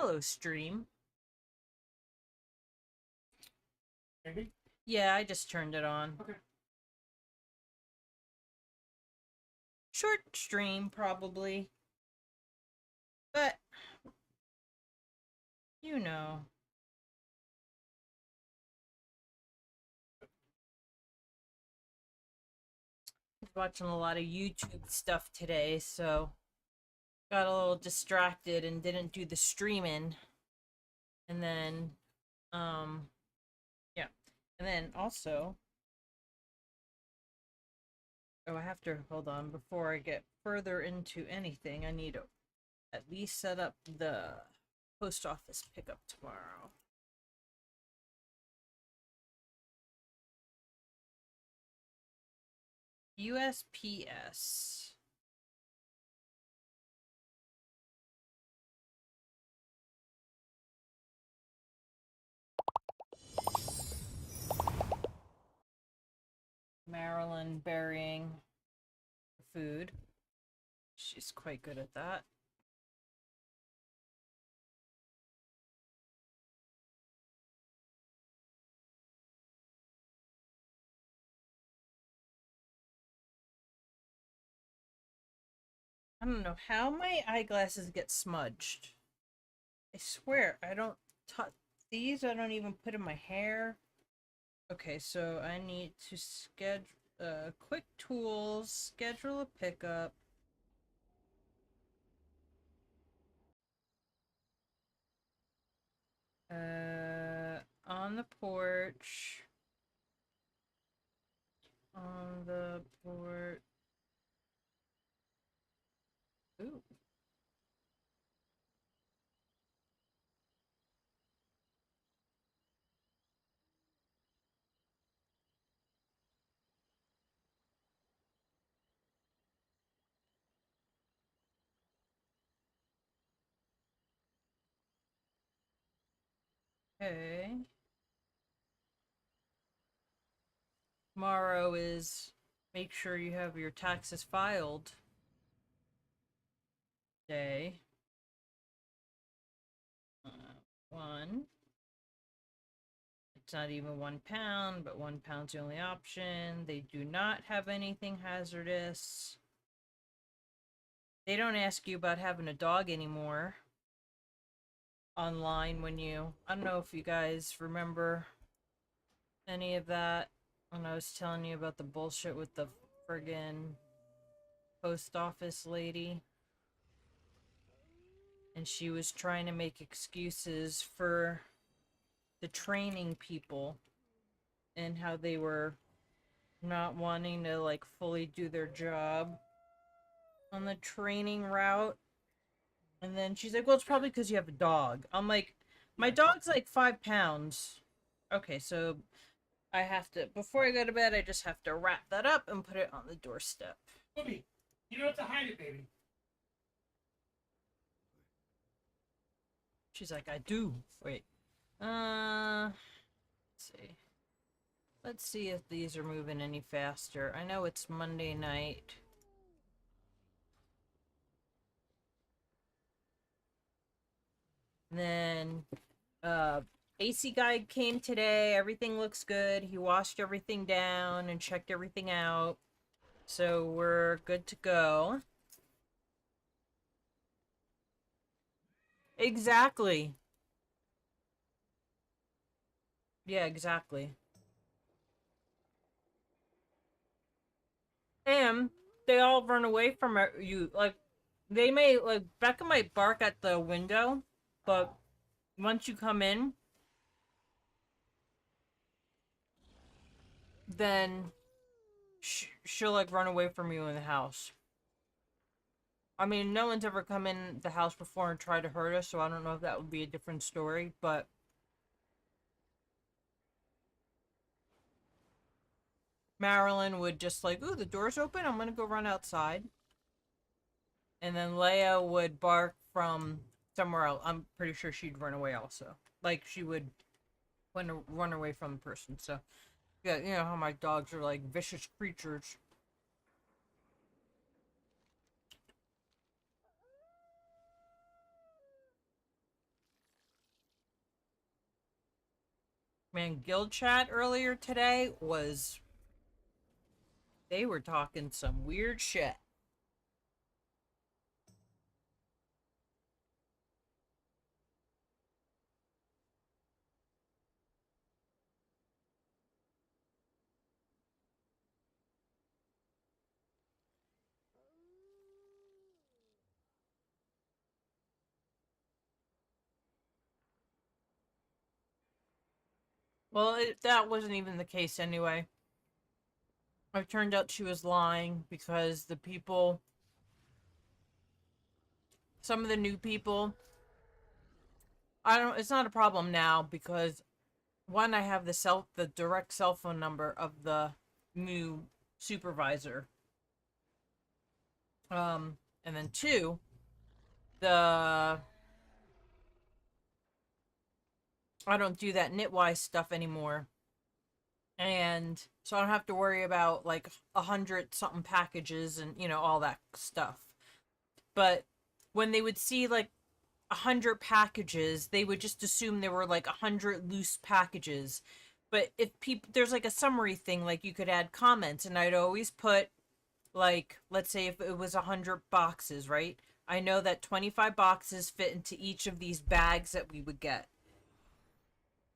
Hello, stream. Maybe? Yeah, I just turned it on. Okay. Short stream, probably. But, you know. I was watching a lot of YouTube stuff today, so got a little distracted and didn't do the streaming. And then, yeah. And then also, oh, I have to, hold on, before I get further into anything, I need to at least set up the post office pickup tomorrow. USPS. Marilyn burying food. She's quite good at that. I don't know how my eyeglasses get smudged. I swear, I don't touch these. I don't even put in my hair. Okay, so I need to schedule quick tools, schedule a pickup. On the porch. On the porch. Ooh. Okay. Tomorrow is make sure you have your taxes filed day. One. It's not even £1, but £1's the only option. They do not have anything hazardous. They don't ask you about having a dog anymore online when you, I don't know if you guys remember any of that when I was telling you about the bullshit with the friggin' post office lady. And she was trying to make excuses for the training people and how they were not wanting to like fully do their job on the training route. And then she's like, well, it's probably because you have a dog. I'm like, my dog's like 5 pounds. Okay, so I have to, before I go to bed, I just have to wrap that up and put it on the doorstep. Booby, you don't have to hide it, baby. She's like, I do. Wait. Let's see. Let's see if these are moving any faster. I know it's Monday night. Then, AC guy came today. Everything looks good. He washed everything down and checked everything out. So we're good to go. Exactly. Yeah, exactly. And they all run away from you. Like, they may, like, Becca might bark at the window, but once you come in, then she'll, like, run away from you in the house. I mean, no one's ever come in the house before and tried to hurt us, so I don't know if that would be a different story, but Marilyn would just like, ooh, the door's open, I'm gonna go run outside. And then Leia would bark from somewhere else. I'm pretty sure she'd run away also. Like, she would run away from the person, so. Yeah, you know how my dogs are like vicious creatures. Man, guild chat earlier today was. They were talking some weird shit. Well, that wasn't even the case anyway. It turned out she was lying because the people, some of the new people, I don't. It's not a problem now because one, I have the direct cell phone number of the new supervisor. And then two, the I don't do that Knitwise stuff anymore, and so I don't have to worry about like 100 something packages and all that stuff. But when they would see like 100 packages, they would just assume there were like 100 loose packages. But if people, there's like a summary thing, like you could add comments, and I'd always put like, let's say if it was 100 boxes, right? I know that 25 boxes fit into each of these bags that we would get.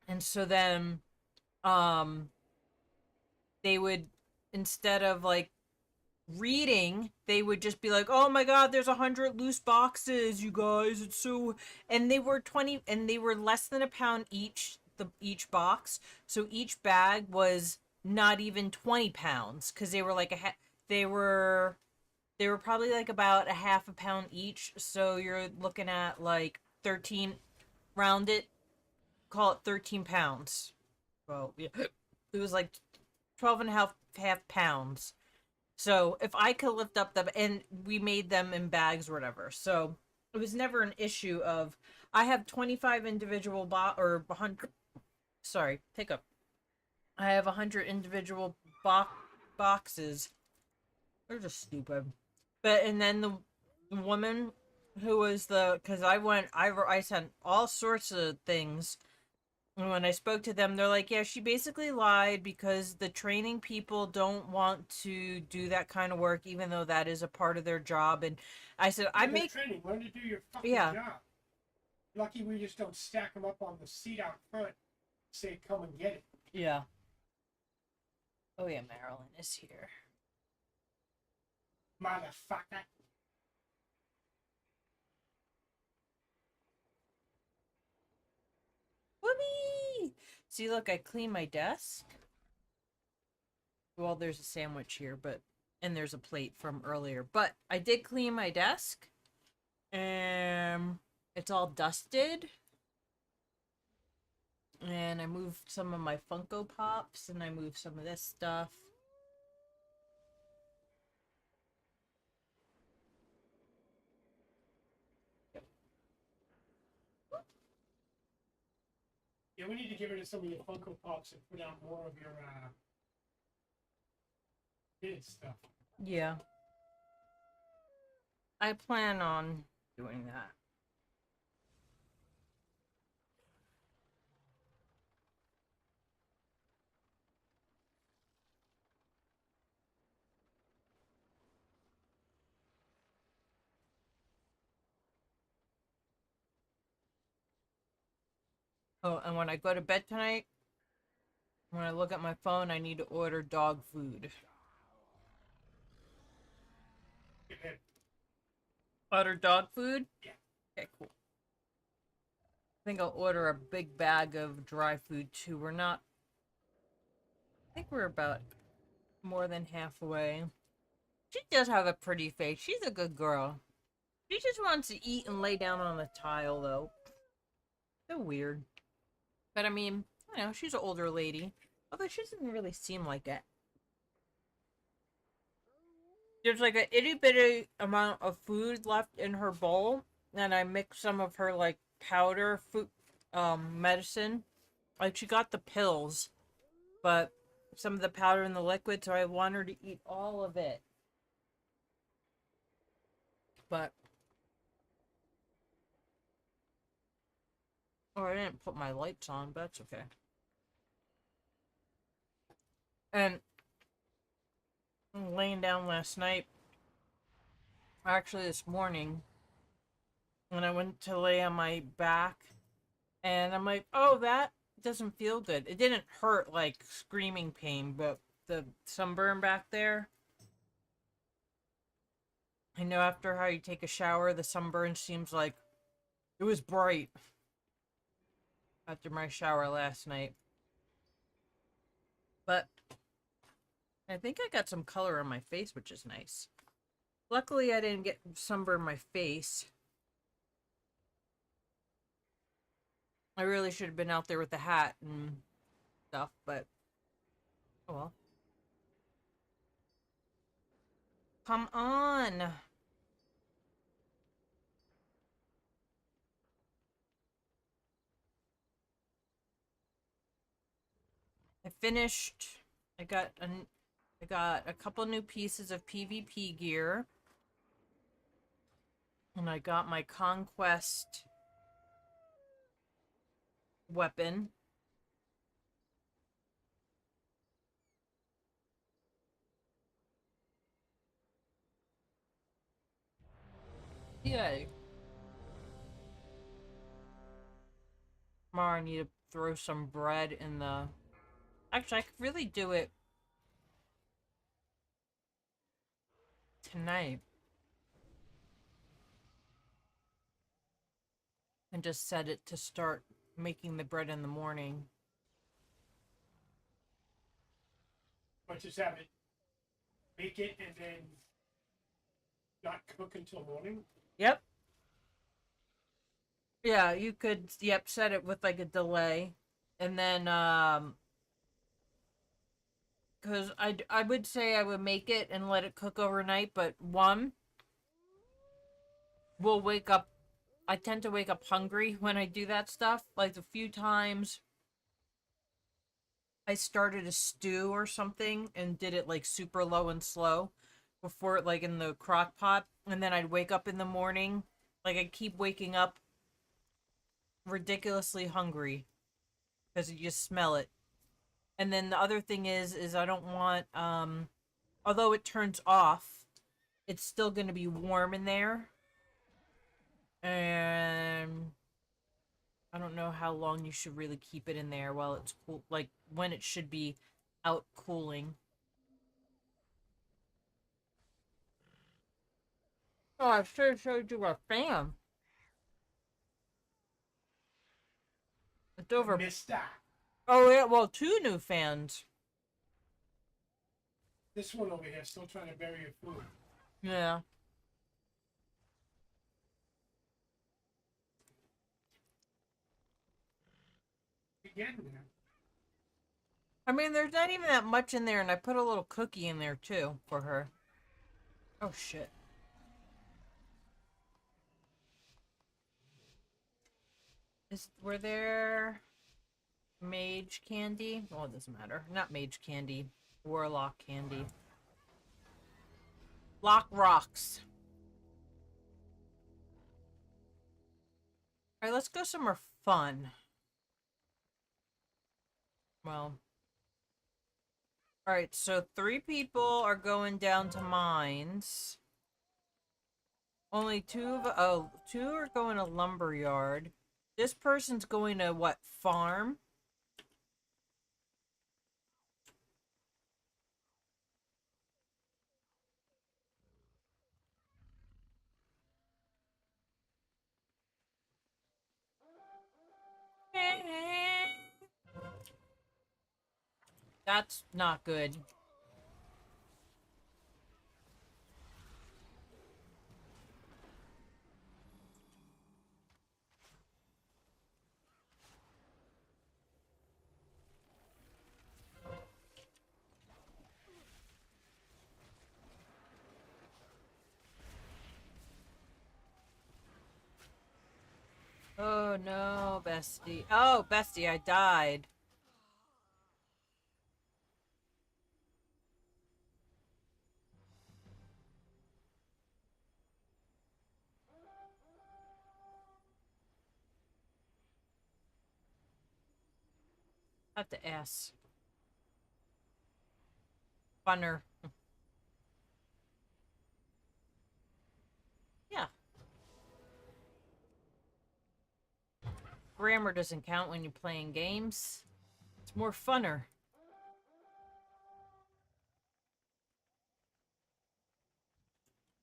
And so then, um, they would, instead of like reading, they would just be like, "Oh my god, there's 100 loose boxes, you guys. It's so," and they were 20, and they were less than a pound each. Each box, so each bag was not even 20 pounds because they were like they were they were probably like about a half a pound each. So you're looking at like 13, round it, call it 13 pounds. Well, yeah, it was like 12 and a half pounds. So if I could lift up them, and we made them in bags or whatever. So it was never an issue of, I have 25 individual or 100, sorry, take up. I have 100 individual boxes. They're just stupid. But and then the woman who was because I sent all sorts of things. And when I spoke to them, they're like, yeah, she basically lied because the training people don't want to do that kind of work, even though that is a part of their job. And I said, I make training. Learn to do your fucking yeah, job. Lucky we just don't stack them up on the seat out front. Say, come and get it. yeah. Oh yeah, Marilyn is here. Motherfucker. Whoopee! See, look, I clean my desk. Well, there's a sandwich here, and there's a plate from earlier. But I did clean my desk, and it's all dusted. And I moved some of my Funko Pops, and I moved some of this stuff. Yeah, we need to get rid of some of your Funko Pops and put out more of your kid stuff. Yeah. I plan on doing that. Oh, and when I go to bed tonight, when I look at my phone, I need to order dog food. Order dog food? Yeah. Okay, cool. I think I'll order a big bag of dry food too. I think we're about more than halfway. She does have a pretty face. She's a good girl. She just wants to eat and lay down on the tile, though. So weird. But I mean, she's an older lady. Although she doesn't really seem like it. There's like an itty bitty amount of food left in her bowl, and I mixed some of her like powder food, medicine. Like she got the pills, but some of the powder in the liquid, so I want her to eat all of it. But oh, I didn't put my lights on, but that's okay. And laying down last night, actually this morning, when I went to lay on my back, and I'm like, oh, that doesn't feel good. It didn't hurt like screaming pain, but the sunburn back there. I know after how you take a shower, the sunburn seems like it was bright after my shower last night. But I think I got some color on my face, which is nice. Luckily, I didn't get sunburn my face. I really should have been out there with the hat and stuff, but oh well. Come on. I finished. I got a couple new pieces of PvP gear. And I got my Conquest weapon. Yay. Tomorrow I need to throw some bread in the... Actually, I could really do it tonight. And just set it to start making the bread in the morning. But just have it, make it, and then not cook until morning. Yep. Yeah, you could, yep, set it with like a delay. And then, because I would say I would make it and let it cook overnight, but one, we'll wake up. I tend to wake up hungry when I do that stuff. Like the few times I started a stew or something and did it like super low and slow before it like in the crock pot, and then I'd wake up in the morning. Like I keep waking up ridiculously hungry because you just smell it. And then the other thing is I don't want although it turns off, it's still going to be warm in there. And I don't know how long you should really keep it in there while it's cool, like when it should be out cooling. Oh, I should have showed you our fan. It's over. Missed that. Oh yeah, well, two new fans. This one over here still trying to bury your food. Yeah. Again now. I mean, there's not even that much in there, and I put a little cookie in there too for her. Oh shit. Were there mage candy? Well, it doesn't matter. Not mage candy. Warlock candy. Lock rocks. Alright, let's go somewhere fun. Well. Alright, so 3 people are going down to mines. Only 2 are going to lumberyard. This person's going to what, farm? That's not good. Oh no, bestie. Oh, bestie, I died. I have to ask. Funner. Yeah. Grammar doesn't count when you're playing games. It's more funner.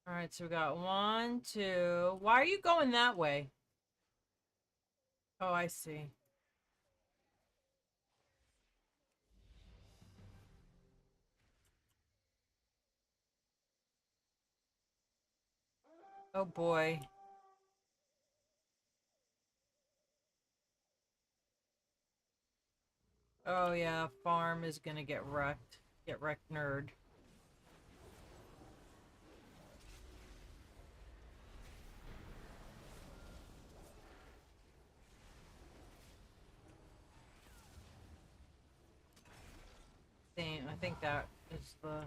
All right, so we got 1, 2. Why are you going that way? Oh, I see. Oh boy. Oh yeah, farm is gonna get wrecked. Get wrecked, nerd. I think that is the...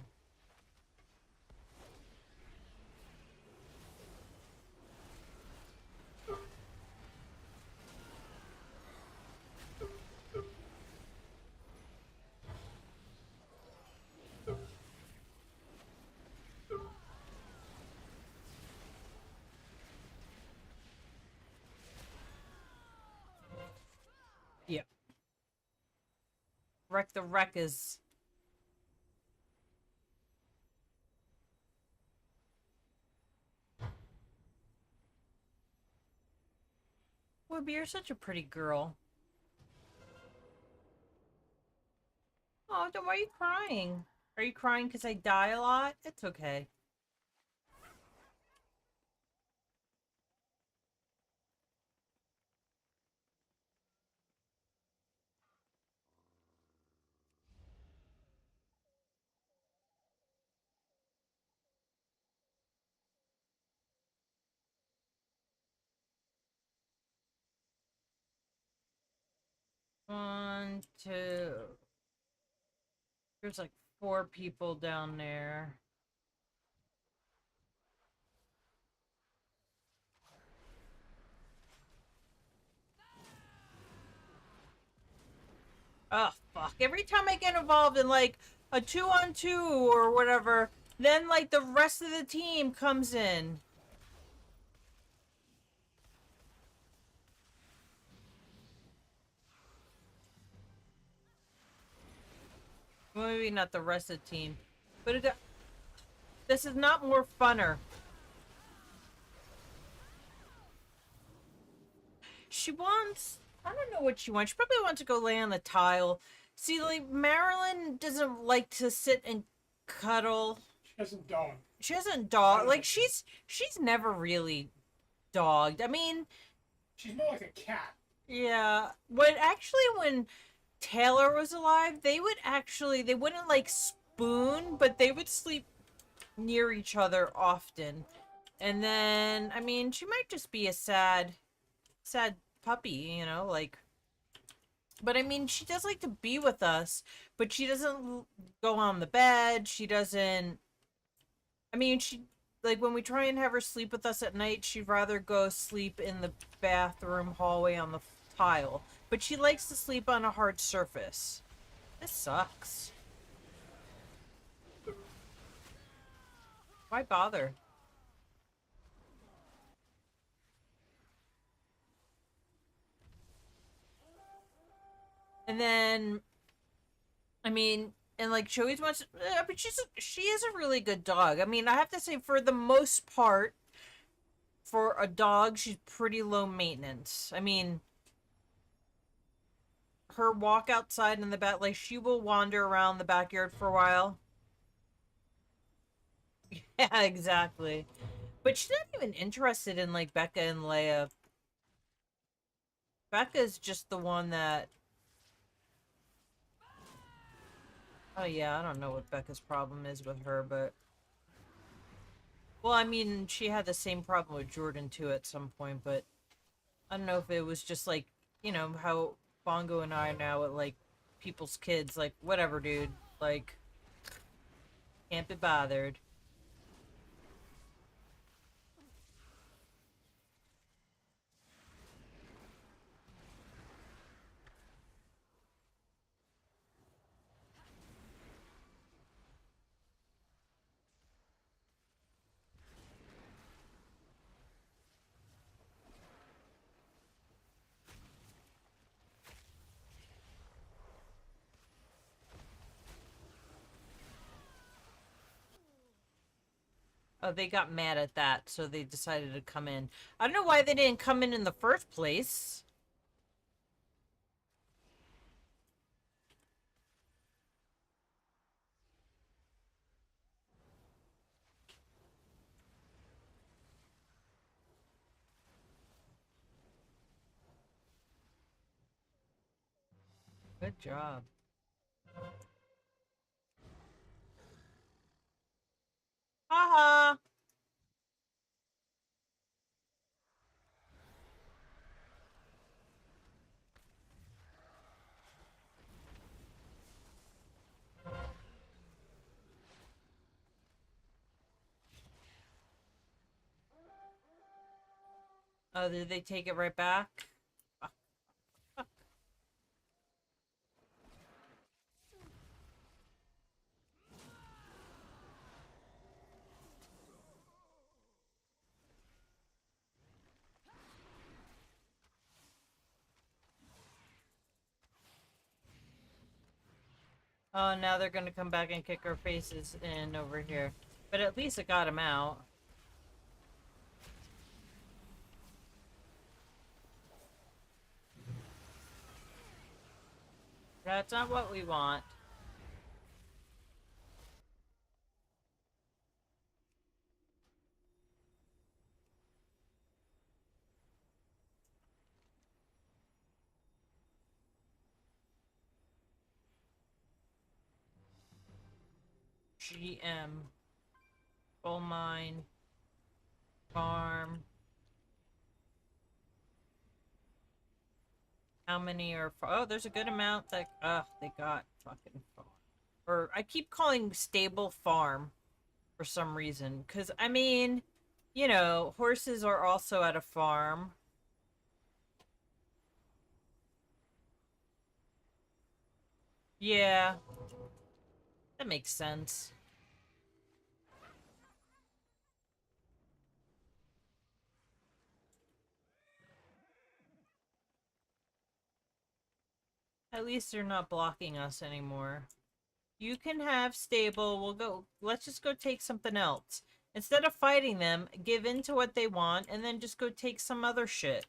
Yep. Wreck the wreckers. Wibby, you're such a pretty girl. Oh, then why are you crying? Are you crying because I die a lot? It's okay. One, two. There's like 4 people down there. Oh, fuck. Every time I get involved in, like, a 2-on-2 or whatever, then, like, the rest of the team comes in. Well, maybe not the rest of the team. But this is not more funner. She wants... I don't know what she wants. She probably wants to go lay on the tile. See, like, Marilyn doesn't like to sit and cuddle. She doesn't dog. She doesn't dog. Like, she's never really dogged. I mean... She's more like a cat. Yeah. When Taylor was alive, they wouldn't like spoon, but they would sleep near each other often. And then, I mean, she might just be a sad puppy, you know, like, but I mean, she does like to be with us, but she doesn't go on the bed. She doesn't, I mean, like, when we try and have her sleep with us at night, she'd rather go sleep in the bathroom hallway on the tile. But she likes to sleep on a hard surface. This sucks. Why bother? And then, I mean, and like she always wants, but she is a really good dog. I mean, I have to say, for the most part, for a dog, she's pretty low maintenance. I mean, her walk outside in the back, like, she will wander around the backyard for a while. Yeah, exactly. But she's not even interested in, like, Becca and Leia. Becca's just the one that... Oh, yeah, I don't know what Becca's problem is with her, but... Well, I mean, she had the same problem with Jordan, too, at some point, but... I don't know if it was just, like, you know, how Bongo and I are now with, like, people's kids. Like, whatever, dude. Like, can't be bothered. Oh, they got mad at that, so they decided to come in. I don't know why they didn't come in the first place. Good job. Haha. Oh, did they take it right back? Oh, now they're gonna come back and kick our faces in over here. But at least it got him out. That's not what we want. GM. Coal mine. Farm. How many are... Oh, there's a good amount that... they got fucking farm. Or, I keep calling stable farm for some reason. Because, I mean, you know, horses are also at a farm. Yeah. That makes sense. At least they're not blocking us anymore. You can have stable. We'll go. Let's just go take something else. Instead of fighting them, give in to what they want, and then just go take some other shit.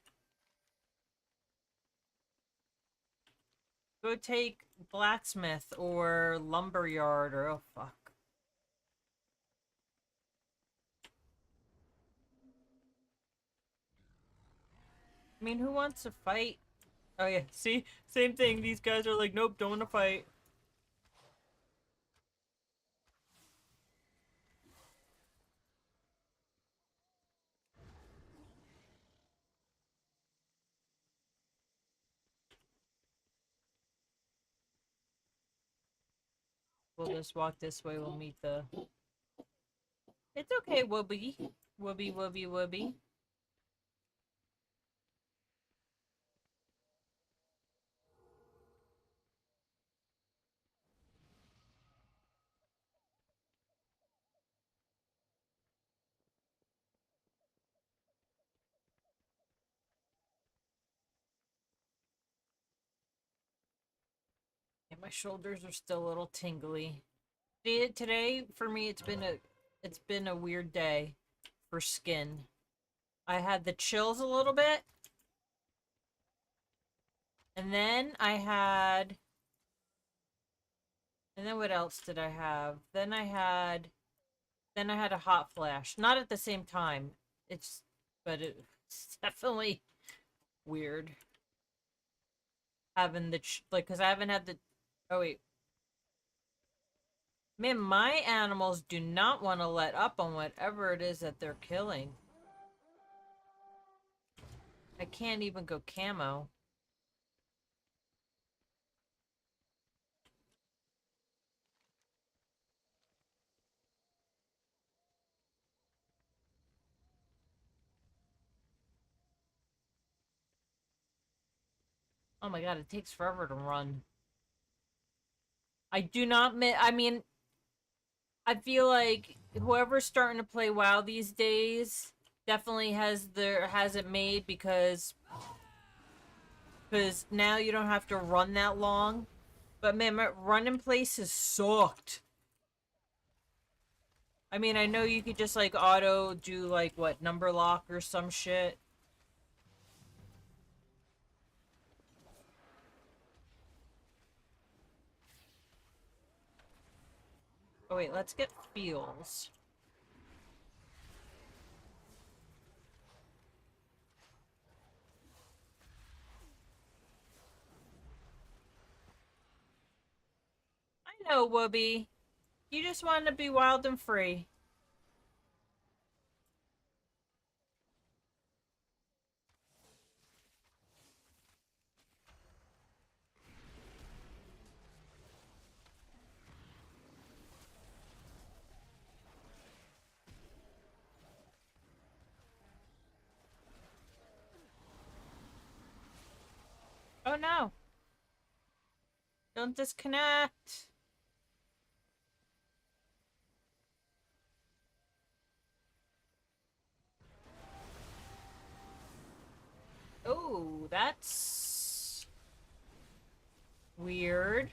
Go take blacksmith or lumberyard or oh fuck. I mean, who wants to fight? Oh yeah, see? Same thing. These guys are like, nope, don't want to fight. We'll just walk this way. We'll meet the... It's okay, Whooby. Whooby, Whooby, Whooby. Yeah, my shoulders are still a little tingly. Today, for me, it's been a weird day for skin. I had the chills a little bit. And then I had... And then what else did I have? Then I had a hot flash. Not at the same time. But it's definitely weird. Having like, because I haven't had the... Oh, wait. Man, my animals do not want to let up on whatever it is that they're killing. I can't even go camo. Oh my god, it takes forever to run. I do not... I mean, I feel like whoever's starting to play WoW these days definitely has it made because now you don't have to run that long. But man, my running places sucked. I mean, I know you could just like auto do like what, number lock or some shit. Oh wait, let's get feels. I know, Whoopi. You just want to be wild and free. Oh no. Don't disconnect. Oh, that's weird.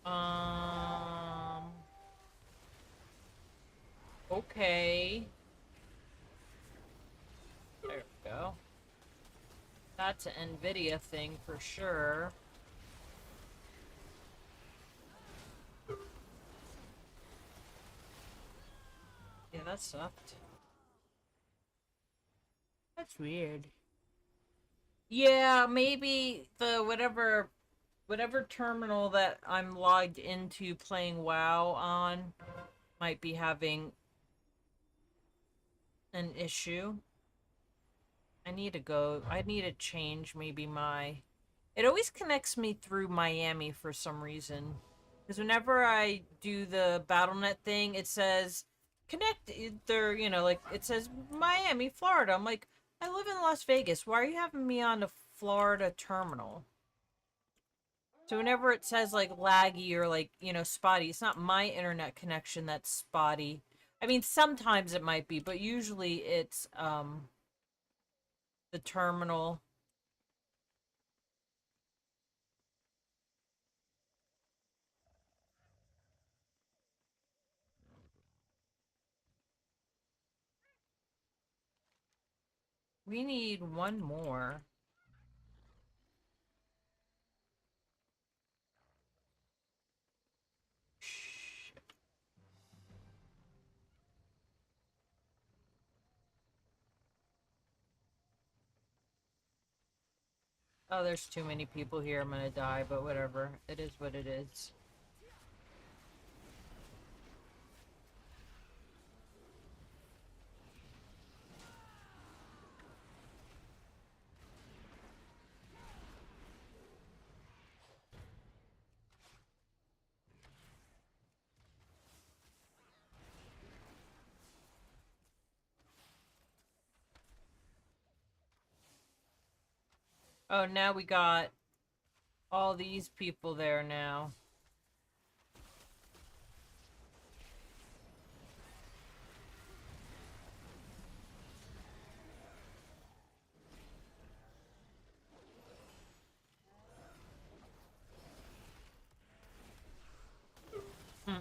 Um, okay. There we go. That's an Nvidia thing for sure. Yeah, that sucked. That's weird. Yeah, maybe the whatever terminal that I'm logged into playing WoW on might be having an issue. I need to change maybe my... It always connects me through Miami for some reason. Because whenever I do the BattleNet thing, it says, connect, there, you know, like, it says Miami, Florida. I'm like, I live in Las Vegas. Why are you having me on the Florida terminal? So whenever it says, like, laggy or, like, you know, spotty, it's not my internet connection that's spotty. I mean, sometimes it might be, but usually it's, the terminal. We need one more. Shit. Oh, there's too many people here. I'm gonna die, but whatever. It is what it is. Oh, now we got all these people there now. Hmm.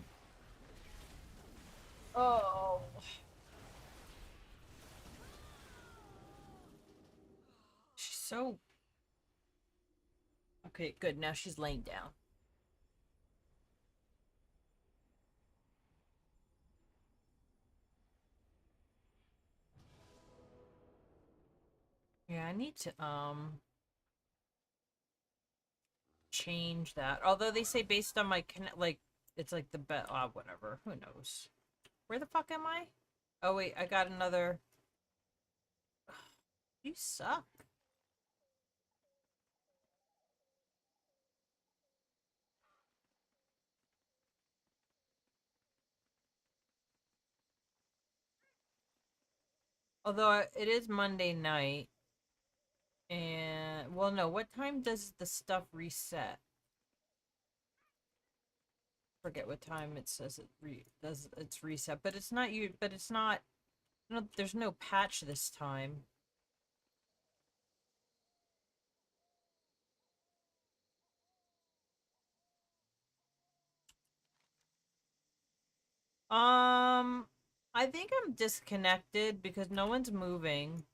Oh. She's so... Okay, good. Now she's laying down. Yeah, I need to, change that. Although they say based on my like, it's like the bet. Whatever. Who knows? Where the fuck am I? Oh wait, I got another. You suck. Although it is Monday night, and well, no. What time does the stuff reset? Forget what time it says does its reset, but it's not you. But it's not. No, there's no patch this time. I think I'm disconnected because no one's moving.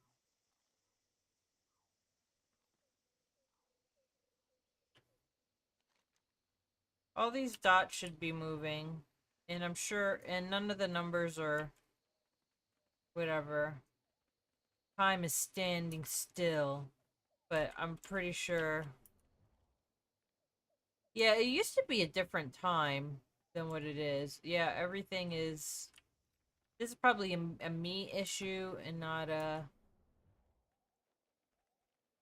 All these dots should be moving. And I'm sure, and none of the numbers are whatever. Time is standing still, but I'm pretty sure. Yeah, it used to be a different time than what it is. Yeah, everything is. This is probably a me issue and not a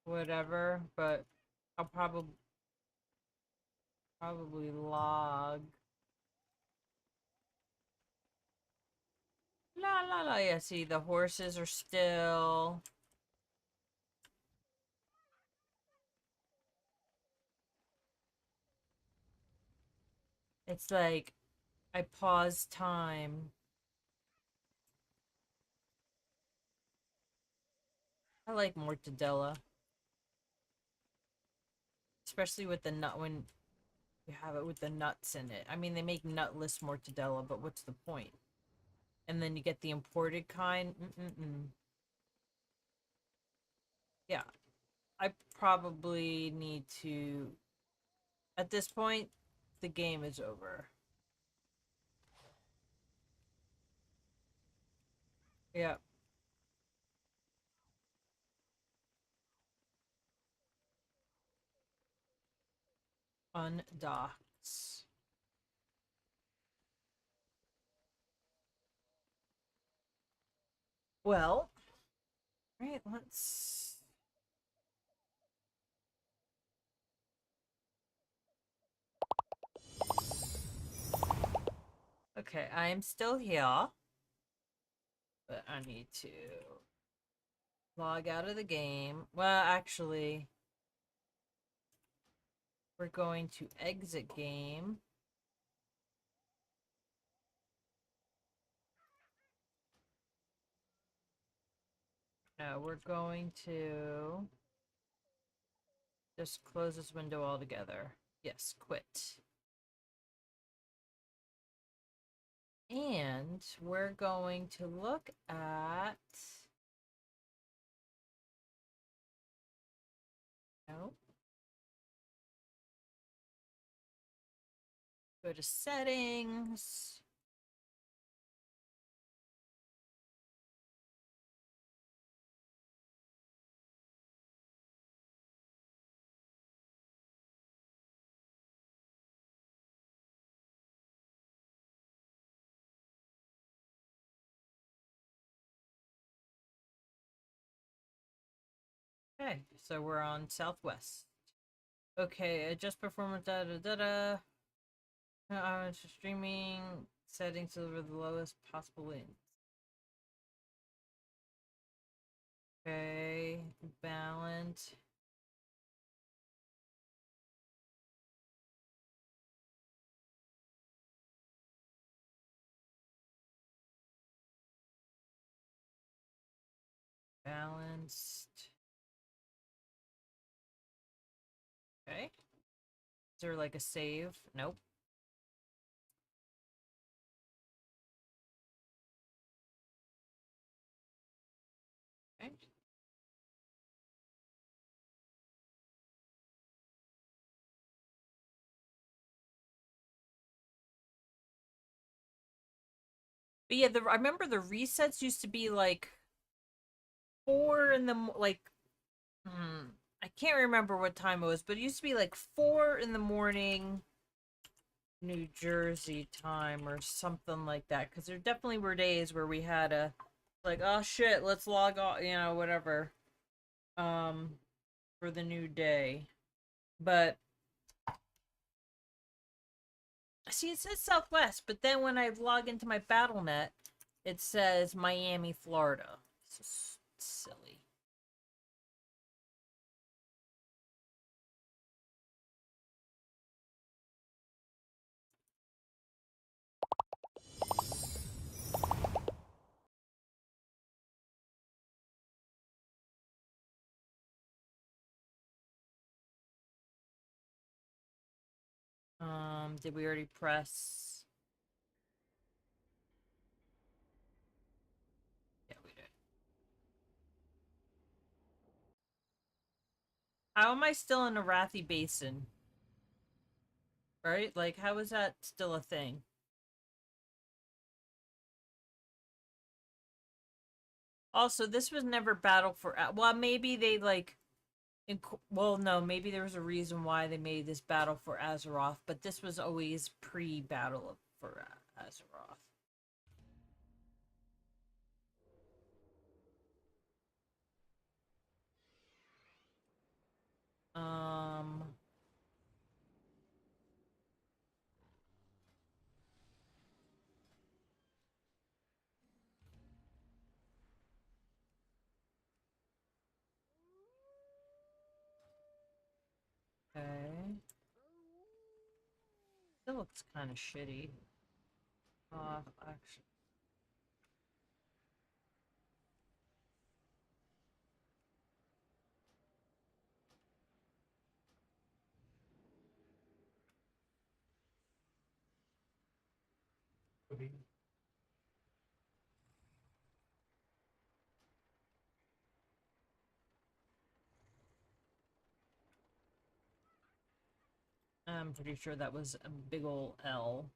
whatever, but I'll probably log. La la la. Yeah, see, the horses are still. It's like I pause time. I like mortadella, especially with the nut when you have it with the nuts in it. I mean, they make nutless mortadella, but what's the point? And then you get the imported kind. Mm-mm-mm. Yeah, I probably need to. At this point, the game is over. Yeah, undocks. Well, right, let's. Okay, I am still here, but I need to log out of the game. Well, actually, we're going to exit game. No, we're going to just close this window altogether. Yes, quit. And we're going to look at. No. Go to settings. Okay, so we're on Southwest. Okay, adjust performance, da da da da. Streaming settings deliver the lowest possible length. Okay, balance. Balanced. Okay. Is there like a save? Nope. Okay. But yeah, I remember the resets used to be like 4 in the like. I can't remember what time it was, but it used to be like 4 in the morning, New Jersey time or something like that. Because there definitely were days where we had a like, oh shit, let's log off, whatever, um, for the new day. But see, it says Southwest, but then when I log into my BattleNet, it says Miami, Florida. This is silly. Did we already press? How am I still in Arathi Basin? Right? Like, how is that still a thing? Also, this was never Battle for... Well, maybe they, like... Well, no, maybe there was a reason why they made this Battle for Azeroth, but this was always pre-Battle for Azeroth. Um... Okay. It looks kind of shitty. Actually... I mean, I'm pretty sure that was a big ol' L.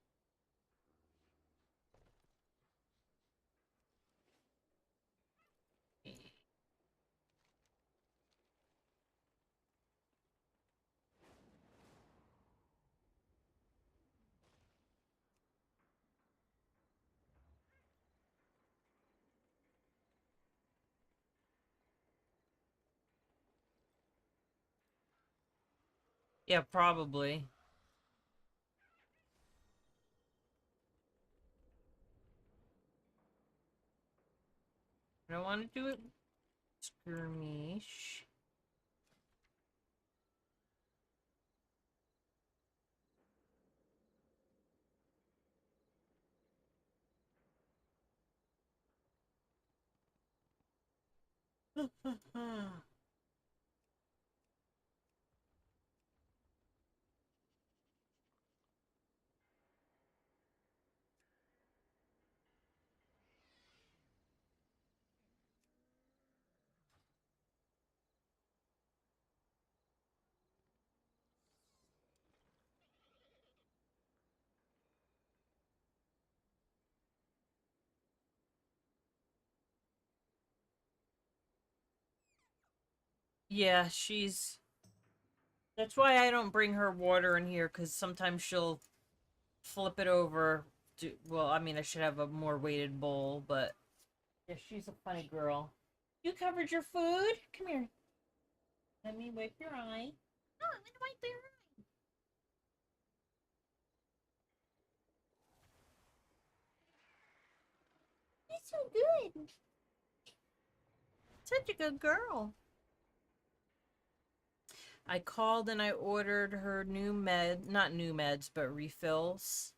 Yeah, probably. I don't want to do it. Skirmish. Yeah, she's... That's why I don't bring her water in here, because sometimes she'll flip it over. Well, I mean, I should have a more weighted bowl, but... Yeah, she's a funny girl. You covered your food? Come here. Let me wipe your eye. Oh, I'm gonna wipe your eye. You're so good. Such a good girl. I called and I ordered her not new meds, but refills.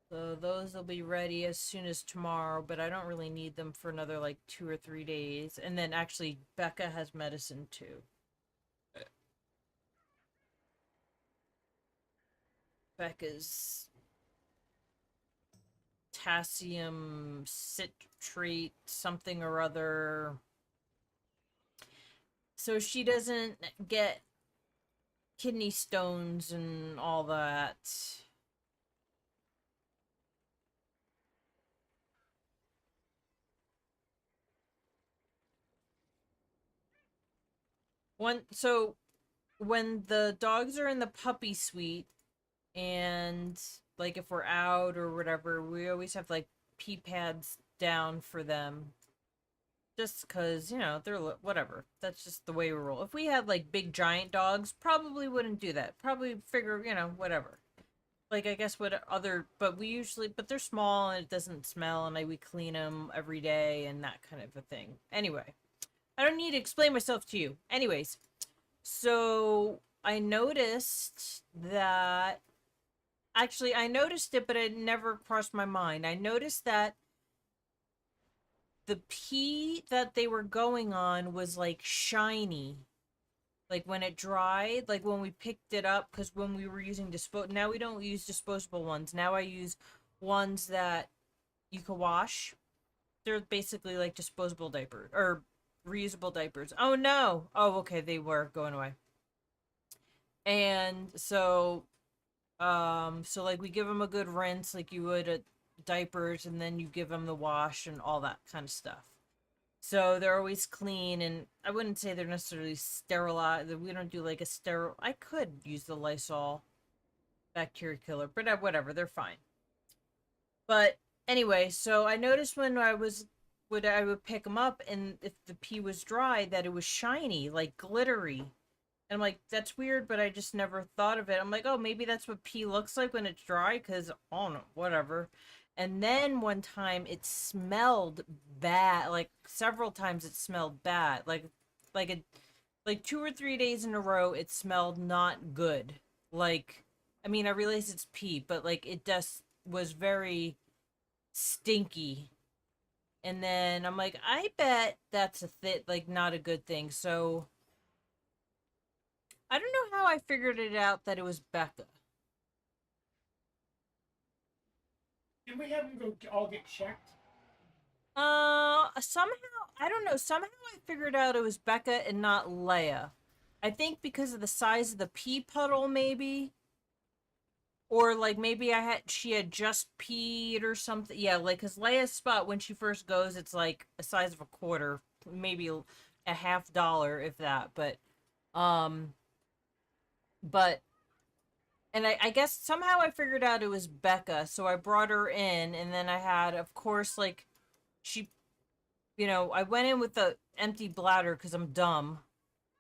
So those will be ready as soon as tomorrow, but I don't really need them for another like 2 or 3 days. And then actually Becca has medicine too. Becca's potassium citrate something or other. So she doesn't get kidney stones and all that. So when the dogs are in the puppy suite and like if we're out or whatever, we always have like pee pads down for them. Just because, they're whatever. That's just the way we roll. If we had like big giant dogs, probably wouldn't do that. Probably figure, whatever. Like, I guess but but they're small and it doesn't smell and we clean them every day and that kind of a thing. Anyway, I don't need to explain myself to you. Anyways, so I noticed that, actually, I noticed it, but it never crossed my mind. I noticed that the pee that they were going on was like shiny. Like when it dried, like when we picked it up, because when we were using now we don't use disposable ones. Now I use ones that you can wash. They're basically like disposable diapers or reusable diapers. Oh no. Oh, okay, they were going away. And so like we give them a good rinse like you would at diapers, and then you give them the wash and all that kind of stuff. So they're always clean, and I wouldn't say they're necessarily sterilized. We don't do like a sterile. I could use the Lysol bacteria killer, but whatever, they're fine. But anyway, so I noticed when I would pick them up, and if the pee was dry, that it was shiny, like glittery. And I'm like, that's weird, but I just never thought of it. I'm like, oh, maybe that's what pee looks like when it's dry, because, oh no, whatever. And then one time it smelled bad, like several times it smelled bad. Like a, like 2 or 3 days in a row, it smelled not good. Like, I mean, I realize it's pee, but like it just was very stinky. And then I'm like, I bet that's like not a good thing. So I don't know how I figured it out that it was Becca. Did we have them go all get checked? Somehow, I don't know. Somehow I figured out it was Becca and not Leia. I think because of the size of the pee puddle, maybe. Or like maybe she had just peed or something. Yeah, like because Leia's spot when she first goes, it's like a size of a quarter, maybe a $half, if that. Um, but and I guess somehow I figured out it was Becca, so I brought her in, and then I had, of course, like she, I went in with the empty bladder because I'm dumb,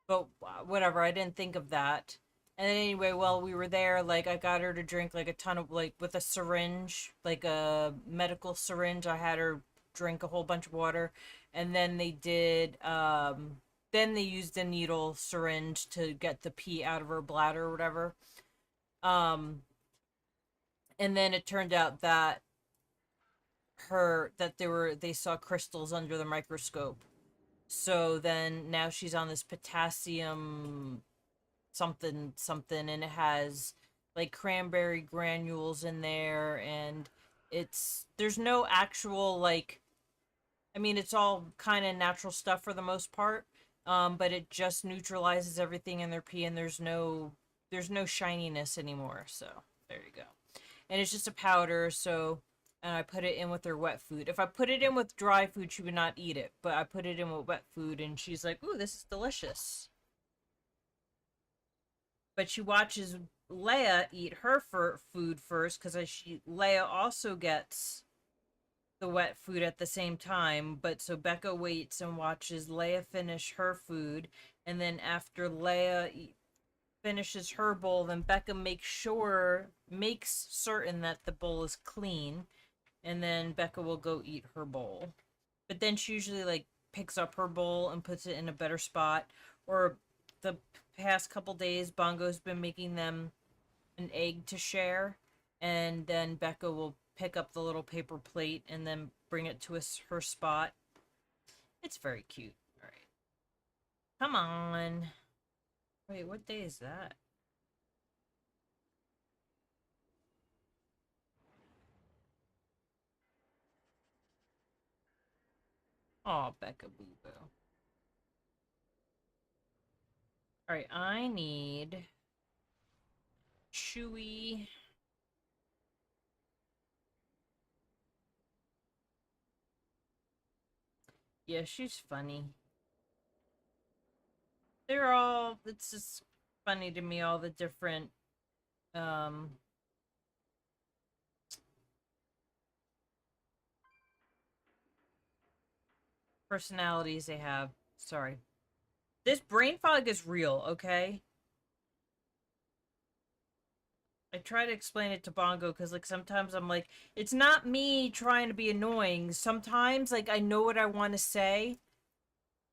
but whatever, I didn't think of that. And then anyway, while we were there, like I got her to drink like a ton of like with a syringe, like a medical syringe. I had her drink a whole bunch of water, and then then they used a needle syringe to get the pee out of her bladder or whatever. Um, and then it turned out that they saw crystals under the microscope. So then now she's on this potassium something something, and it has like cranberry granules in there, and there's no actual like, I mean, it's all kind of natural stuff for the most part. But it just neutralizes everything in their pee, and there's no shininess anymore. So there you go. And it's just a powder, so and I put it in with her wet food. If I put it in with dry food, she would not eat it, but I put it in with wet food, and she's like, "Ooh, this is delicious." But she watches Leia eat her food first because Leia also gets the wet food at the same time. But so Becca waits and watches Leia finish her food, and then after Leia finishes her bowl, then Becca makes certain that the bowl is clean, and then Becca will go eat her bowl. But then she usually like picks up her bowl and puts it in a better spot. Or the past couple days, Bongo's been making them an egg to share, and then Becca will pick up the little paper plate and then bring it to her spot. It's very cute. All right, come on. Wait, what day is that? Oh, Becca Boo Boo. All right, I need Chewy. Yeah, she's funny. It's just funny to me, all the different, um, personalities they have. Sorry. This brain fog is real, okay? I try to explain it to Bongo because, like, sometimes I'm like, it's not me trying to be annoying. Sometimes, like, I know what I want to say,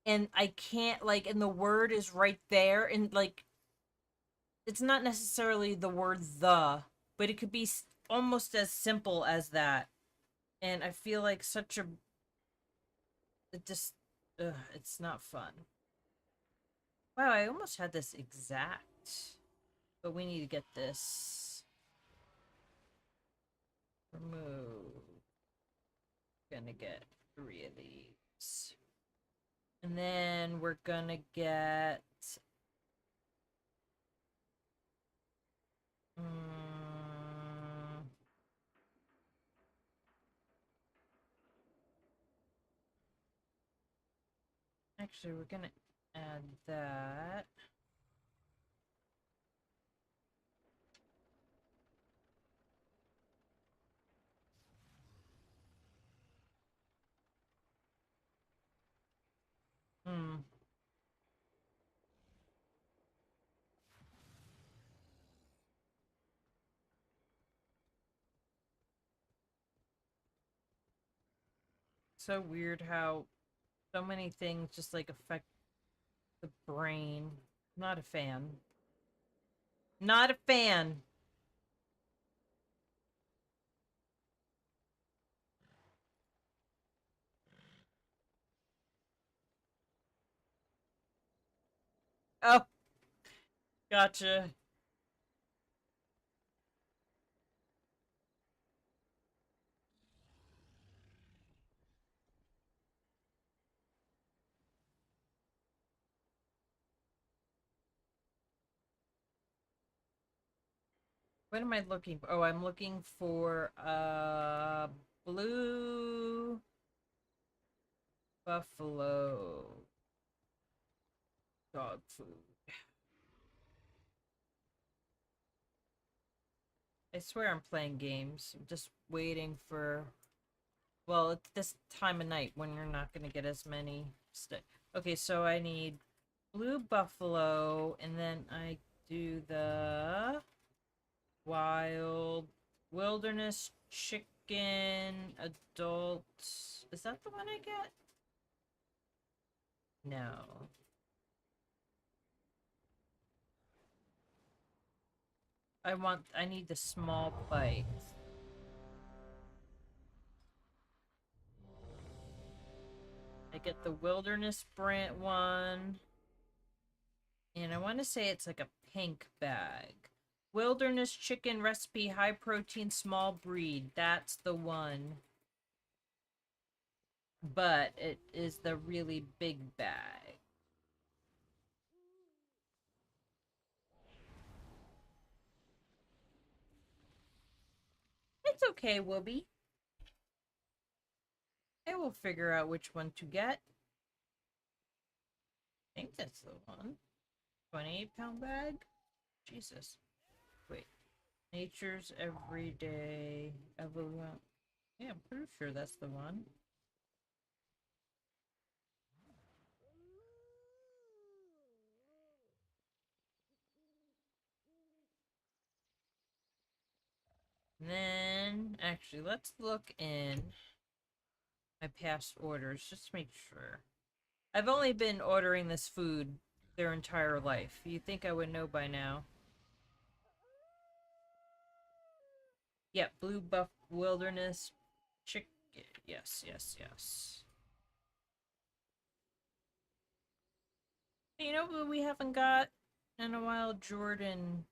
and I can't, like, and the word is right there, and, like, it's not necessarily the word the, but it could be almost as simple as that. And I feel like it just, it's not fun. Wow, I almost had this exact, but we need to get this. Remove. Gonna get 3 of these. And then we're gonna get... Mm, actually, we're gonna add that. Hmm. So weird how so many things just like affect the brain. Not a fan. Not a fan. Oh, gotcha. What am I looking for? Oh, I'm looking for blue buffalo dog food. I swear I'm playing games. I'm just waiting for... Well, it's this time of night when you're not going to get as many... Okay, so I need blue buffalo, and then I do the wild wilderness chicken adult. Is that the one I get? No. I need the small bites. I get the wilderness brand one. And I want to say it's like a pink bag. Wilderness chicken recipe, high protein, small breed. That's the one. But it is the really big bag. It's okay, Whoopi. I will figure out which one to get. I think that's the one. 28-pound bag? Jesus. Wait. Nature's Everyday Evolution. Yeah, I'm pretty sure that's the one. Then, actually, let's look in my past orders just to make sure. I've only been ordering this food their entire life. You'd think I would know by now. Yeah, Blue Buff Wilderness Chicken. Yes, yes, yes. You know what we haven't got in a while? Jordan.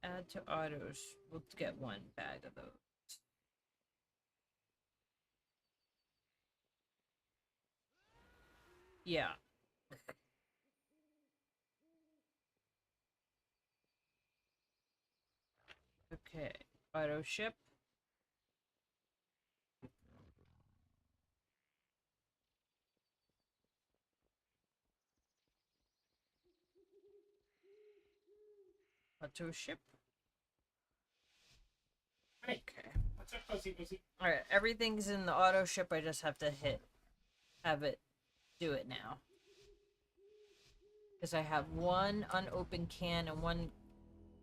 Add to autos. We'll get one bag of those. Yeah. Okay. Auto ship. Auto ship. Hey, Okay. what's up, Fuzzy Wuzzy? Alright, everything's in the auto ship. I just have to have it do it now. Because I have one unopened can and one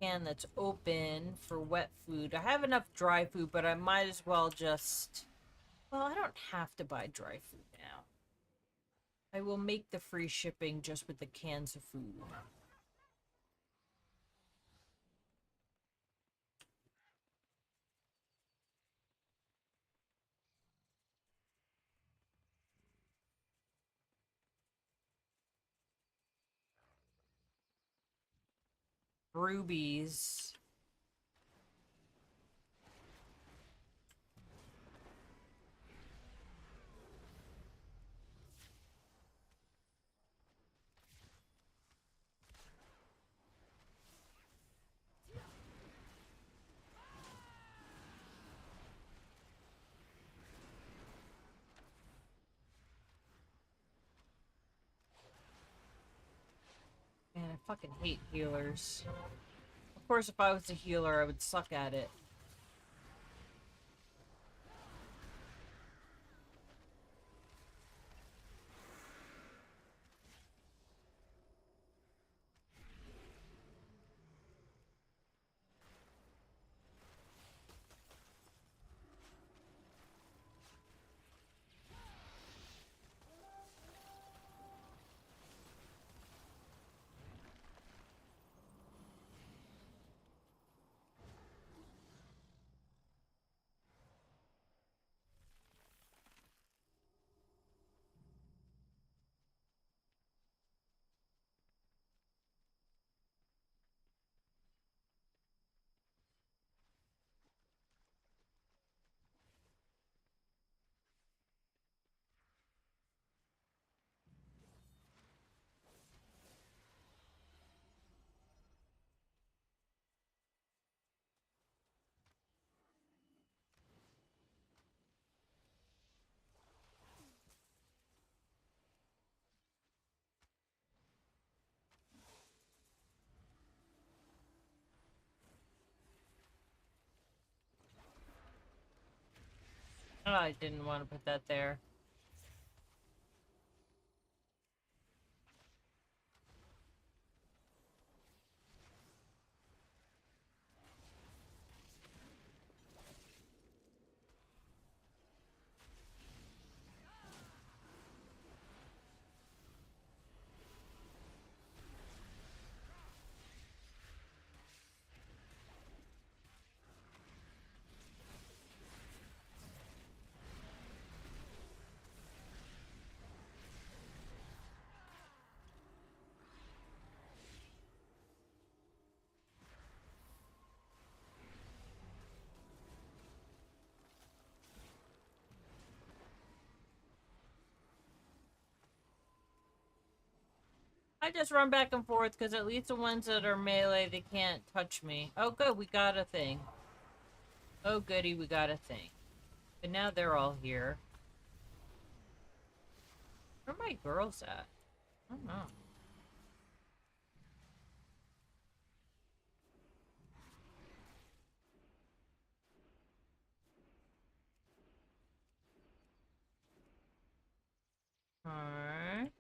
can that's open for wet food. I have enough dry food, but I might as well just... Well, I don't have to buy dry food now. I will make the free shipping just with the cans of food. Rubies. fucking hate healers. Of course, if I was a healer, I would suck at it. Oh, I didn't want to put that there. I just run back and forth because at least the ones that are melee, they can't touch me. Oh, good, we got a thing. Oh, goody, we got a thing. But now they're all here. Where are my girls at? I don't know. Alright.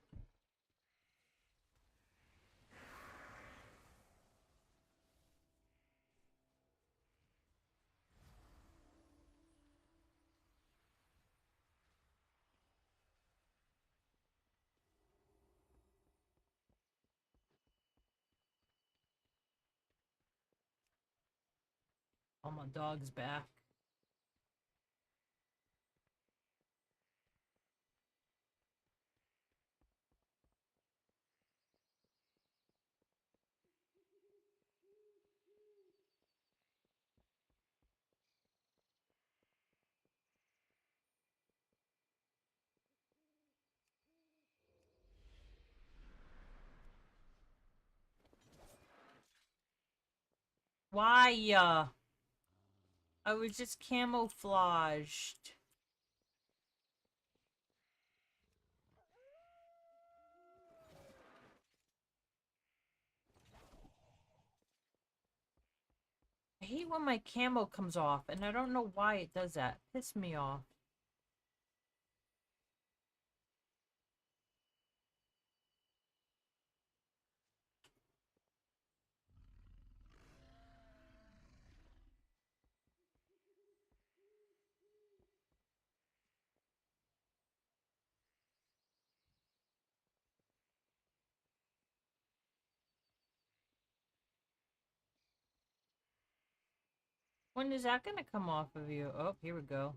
Oh, my dog's back. Why? I was just camouflaged. I hate when my camo comes off, and I don't know why it does that. Piss me off. When is that gonna come off of you? Oh, here we go.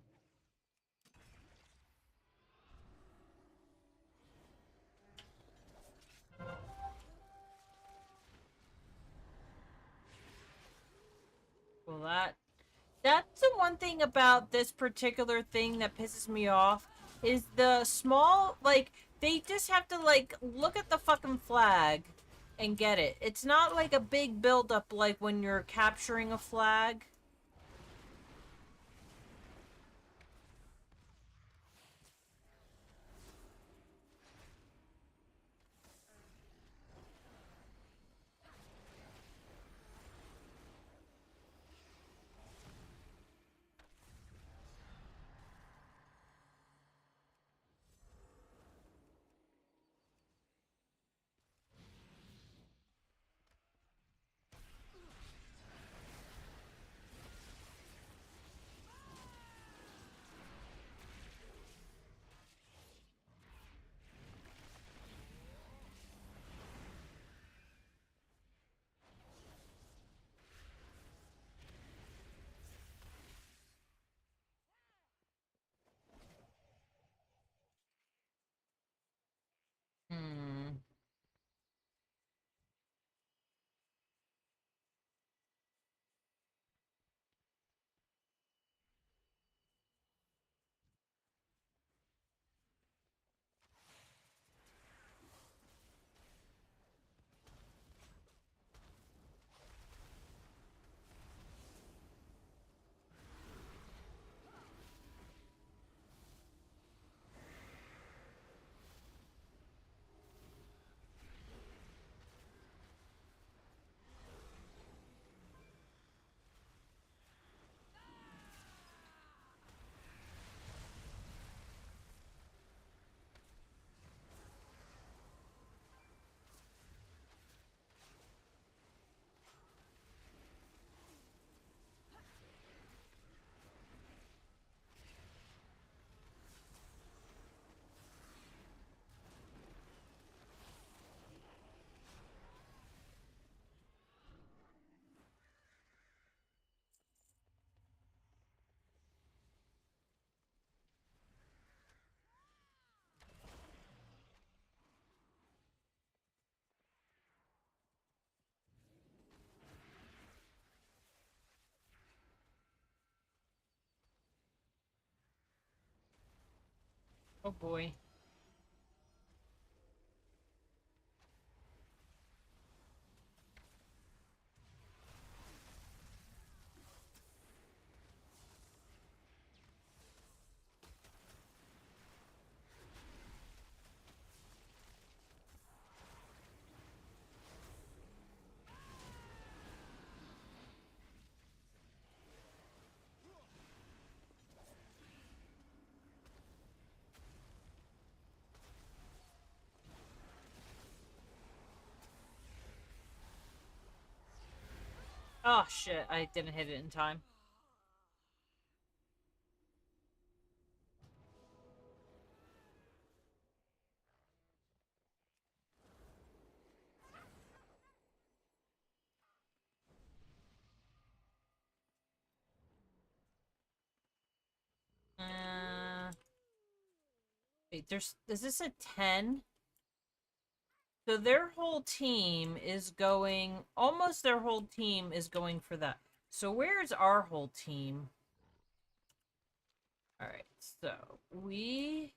Well, that's the one thing about this particular thing that pisses me off is the small, like, they just have to, like, look at the fucking flag and get it. It's not like a big buildup like when you're capturing a flag. Oh boy. Oh shit, I didn't hit it in time. Wait, is this a 10? So their whole team is going, almost their whole team is going for that. So where's our whole team? Alright, so we...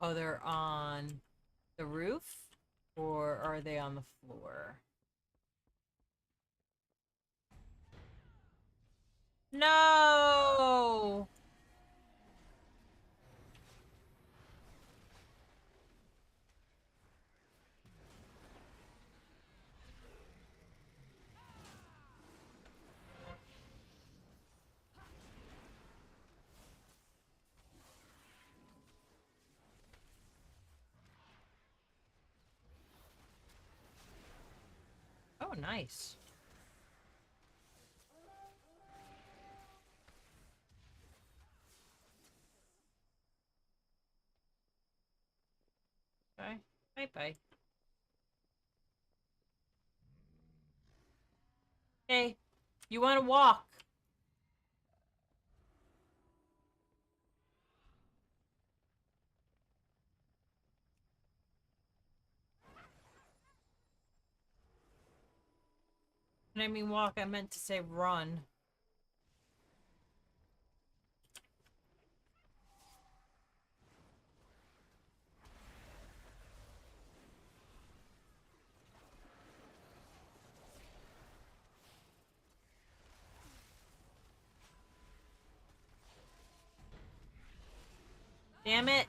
Oh, they're on the roof? Or are they on the floor? No! Oh, nice. Okay. Bye-bye. Hey, you want to walk? When I mean walk, I meant to say run. Damn it!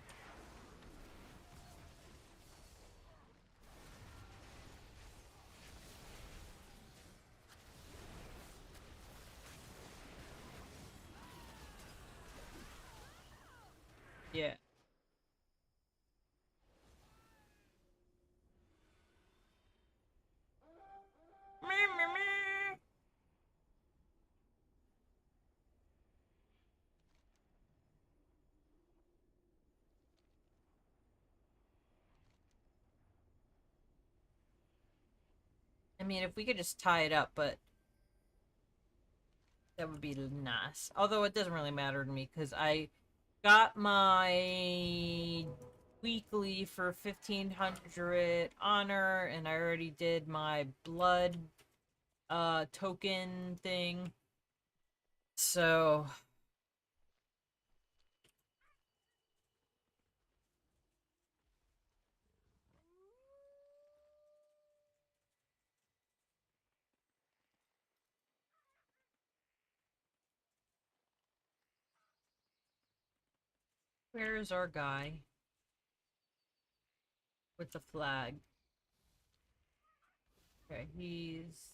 Yeah. Meh, meh, meh. I mean, if we could just tie it up, but that would be nice. Although it doesn't really matter to me because I got my weekly for 1500 honor and I already did my blood token thing. So where is our guy with the flag? Okay, he's...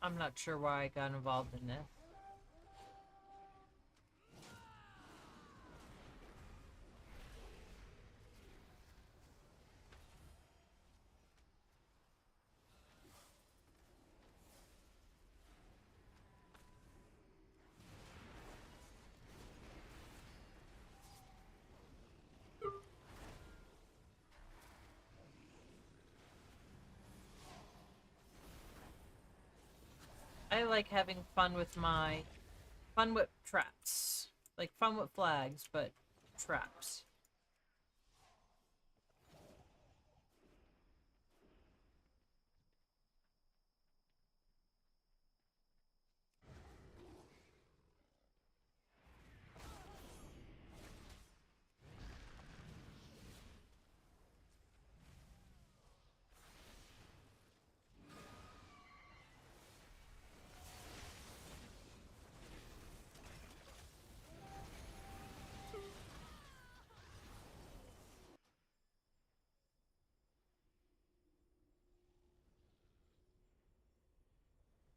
I'm not sure why I got involved in this. like having fun with traps. Like fun with flags, but traps.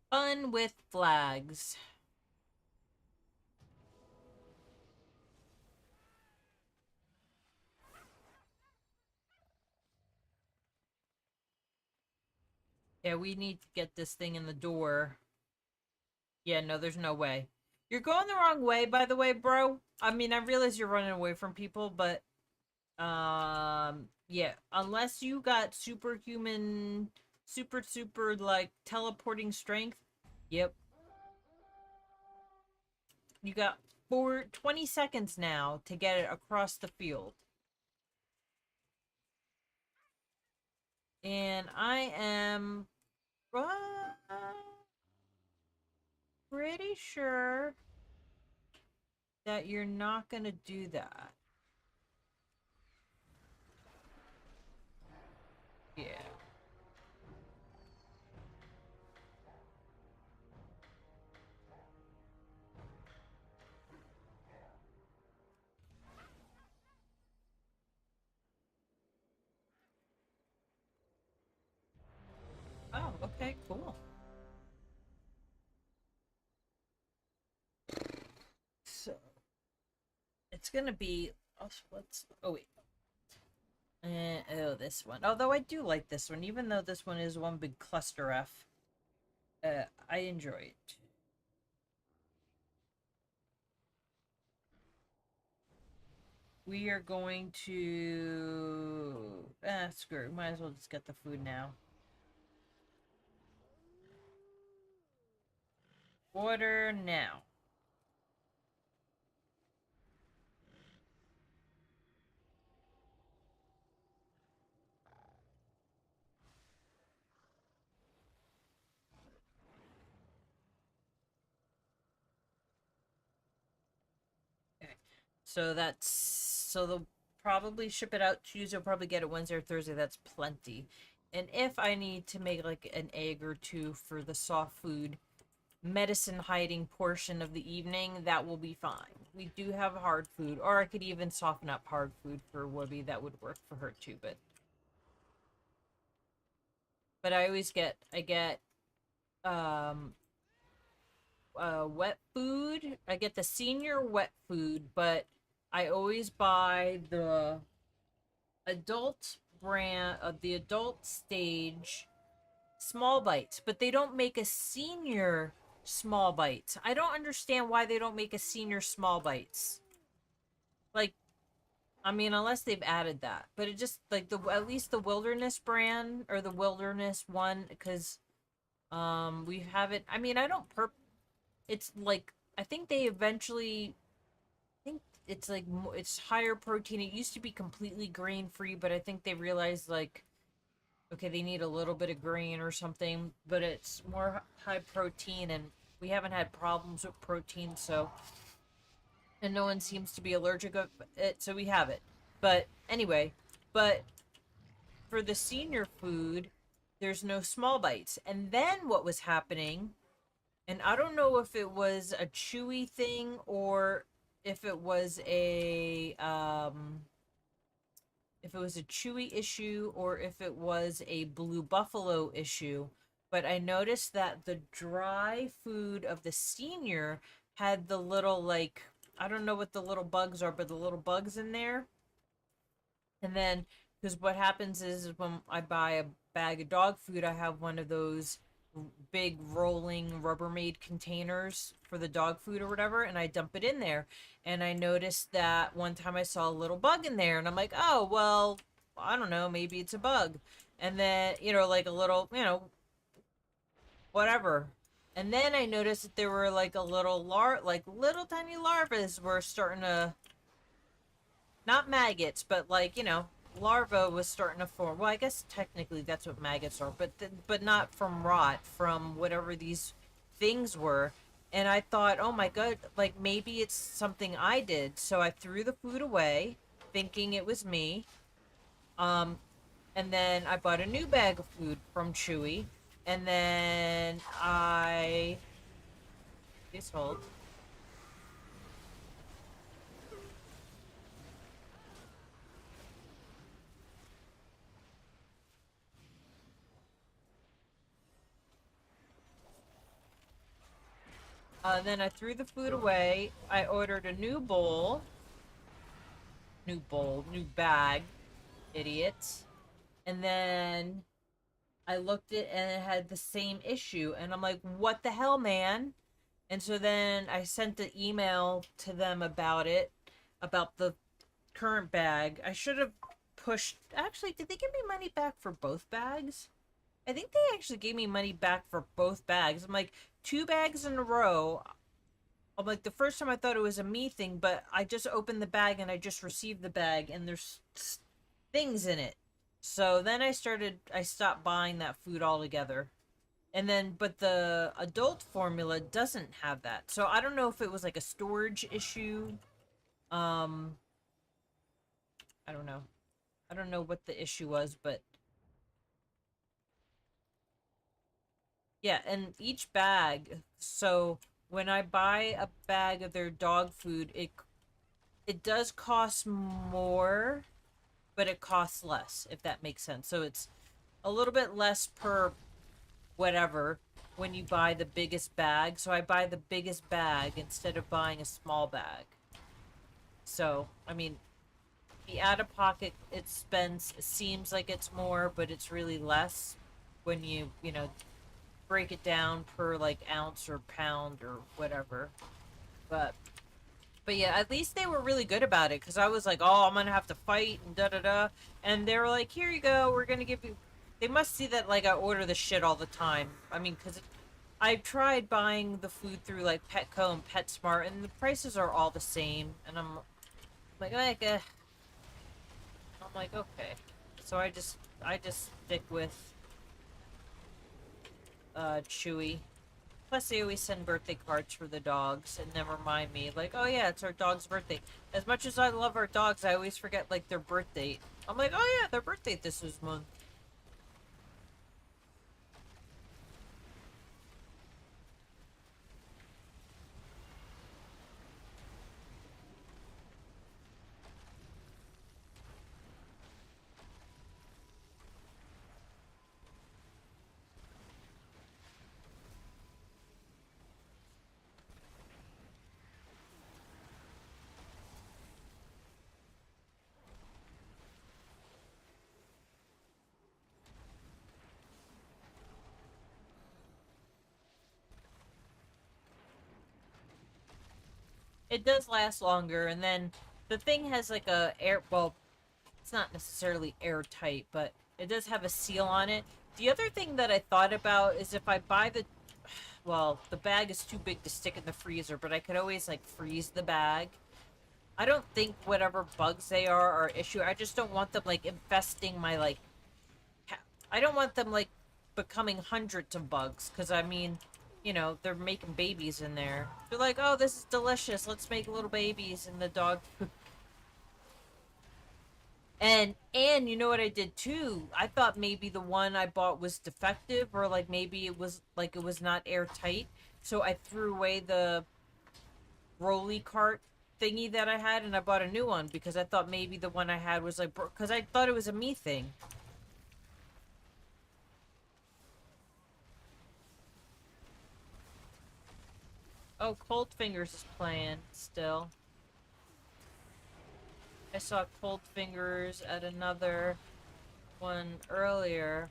Fun with flags. Yeah, we need to get this thing in the door. Yeah, no, there's no way. You're going the wrong way, by the way, bro. I mean, I realize you're running away from people, but yeah, unless you got superhuman, super like teleporting strength. Yep. You got 20 seconds now to get it across the field. And I am pretty sure that you're not going to do that. Yeah. Oh, okay, cool. So, it's going to be... Oh, wait. Oh, this one. Although I do like this one, even though this one is one big cluster F. I enjoy it. We are going to... screw it. Might as well just get the food now. Order now. Okay. So they'll probably ship it out Tuesday. I'll probably get it Wednesday or Thursday. That's plenty. And if I need to make like an egg or two for the soft food medicine hiding portion of the evening, that will be fine. We do have hard food, or I could even soften up hard food for Whoopi. That would work for her too, but I get um wet food. I get the senior wet food, but I always buy the adult brand of the adult stage small bites, but they don't make a senior small bites. I don't understand why they don't make a senior small bites. Like, I mean, unless they've added that, but it just like the at least the wilderness brand or the wilderness one, because we have it. I mean, I don't it's like I think they eventually I think it's like it's higher protein. It used to be completely grain free, but I think they realized like okay, they need a little bit of grain or something, but it's more high protein and we haven't had problems with protein, so and no one seems to be allergic of it, so we have it. But anyway, but for the senior food, there's no small bites. And then what was happening, and I don't know if it was a Chewy thing or if it was a Chewy issue or if it was a Blue Buffalo issue, but I noticed that the dry food of the senior had the little like I don't know what the little bugs are, but the little bugs in there. And then because what happens is when I buy a bag of dog food, I have one of those big rolling Rubbermaid containers for the dog food or whatever, and I dump it in there. And I noticed that one time I saw a little bug in there, and I'm like, oh, well, I don't know, maybe it's a bug. And then, like a little, whatever. And then I noticed that there were like a little like little tiny larvas were starting to, not maggots, but like, larva was starting to form. Well, I guess technically that's what maggots are, but but not from rot, from whatever these things were. And I thought, oh my god, like maybe it's something I did. So I threw the food away, thinking it was me. Um, and then I bought a new bag of food from Chewy, and then please hold. Then I threw the food away. I ordered a new bag, idiot. And then I looked at and it had the same issue, and I'm like, "What the hell, man?" And so then I sent the email to them about it, about the current bag. I should have pushed. Actually, did they give me money back for both bags? I think they actually gave me money back for both bags. I'm like, 2 bags in a row. I'm like, the first time I thought it was a me thing, but I just opened the bag and I just received the bag and there's things in it. So then I stopped buying that food altogether. And then, but the adult formula doesn't have that. So I don't know if it was like a storage issue. Um, I don't know. I don't know what the issue was, but yeah, and each bag, so when I buy a bag of their dog food, it does cost more, but it costs less, if that makes sense. So it's a little bit less per whatever when you buy the biggest bag. So I buy the biggest bag instead of buying a small bag. So, I mean, the out of pocket expense seems like it's more, but it's really less when you break it down per like ounce or pound or whatever. But But yeah, at least they were really good about it because I was like, oh, I'm gonna have to fight and da da da. And they were like, here you go, we're gonna give you. They must see that like I order the shit all the time. I mean, because I've tried buying the food through like Petco and PetSmart, and the prices are all the same. And I'm like, okay. So I just stick with Chewy. Plus, they always send birthday cards for the dogs and then remind me, like, oh yeah, it's our dog's birthday. As much as I love our dogs, I always forget, like, their birth date. I'm like, oh yeah, their birthday this month. It does last longer, and then the thing has, like, well, it's not necessarily airtight, but it does have a seal on it. The other thing that I thought about is if I buy well, the bag is too big to stick in the freezer, but I could always, like, freeze the bag. I don't think whatever bugs they are issue. I just don't want them like infesting my like. I don't want them like becoming hundreds of bugs because I mean, they're making babies in there. They're like, oh, this is delicious. Let's make little babies in the dog food. And you know what I did too? I thought maybe the one I bought was defective or like maybe it was not airtight. So I threw away the rolly cart thingy that I had and I bought a new one because I thought maybe the one I had was like because I thought it was a me thing. Oh, Cold Fingers is playing still. I saw Cold Fingers at another one earlier.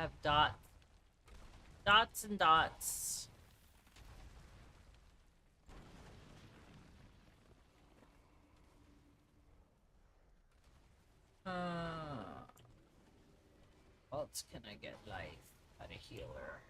have dots and dots. What else can I get life out of healer?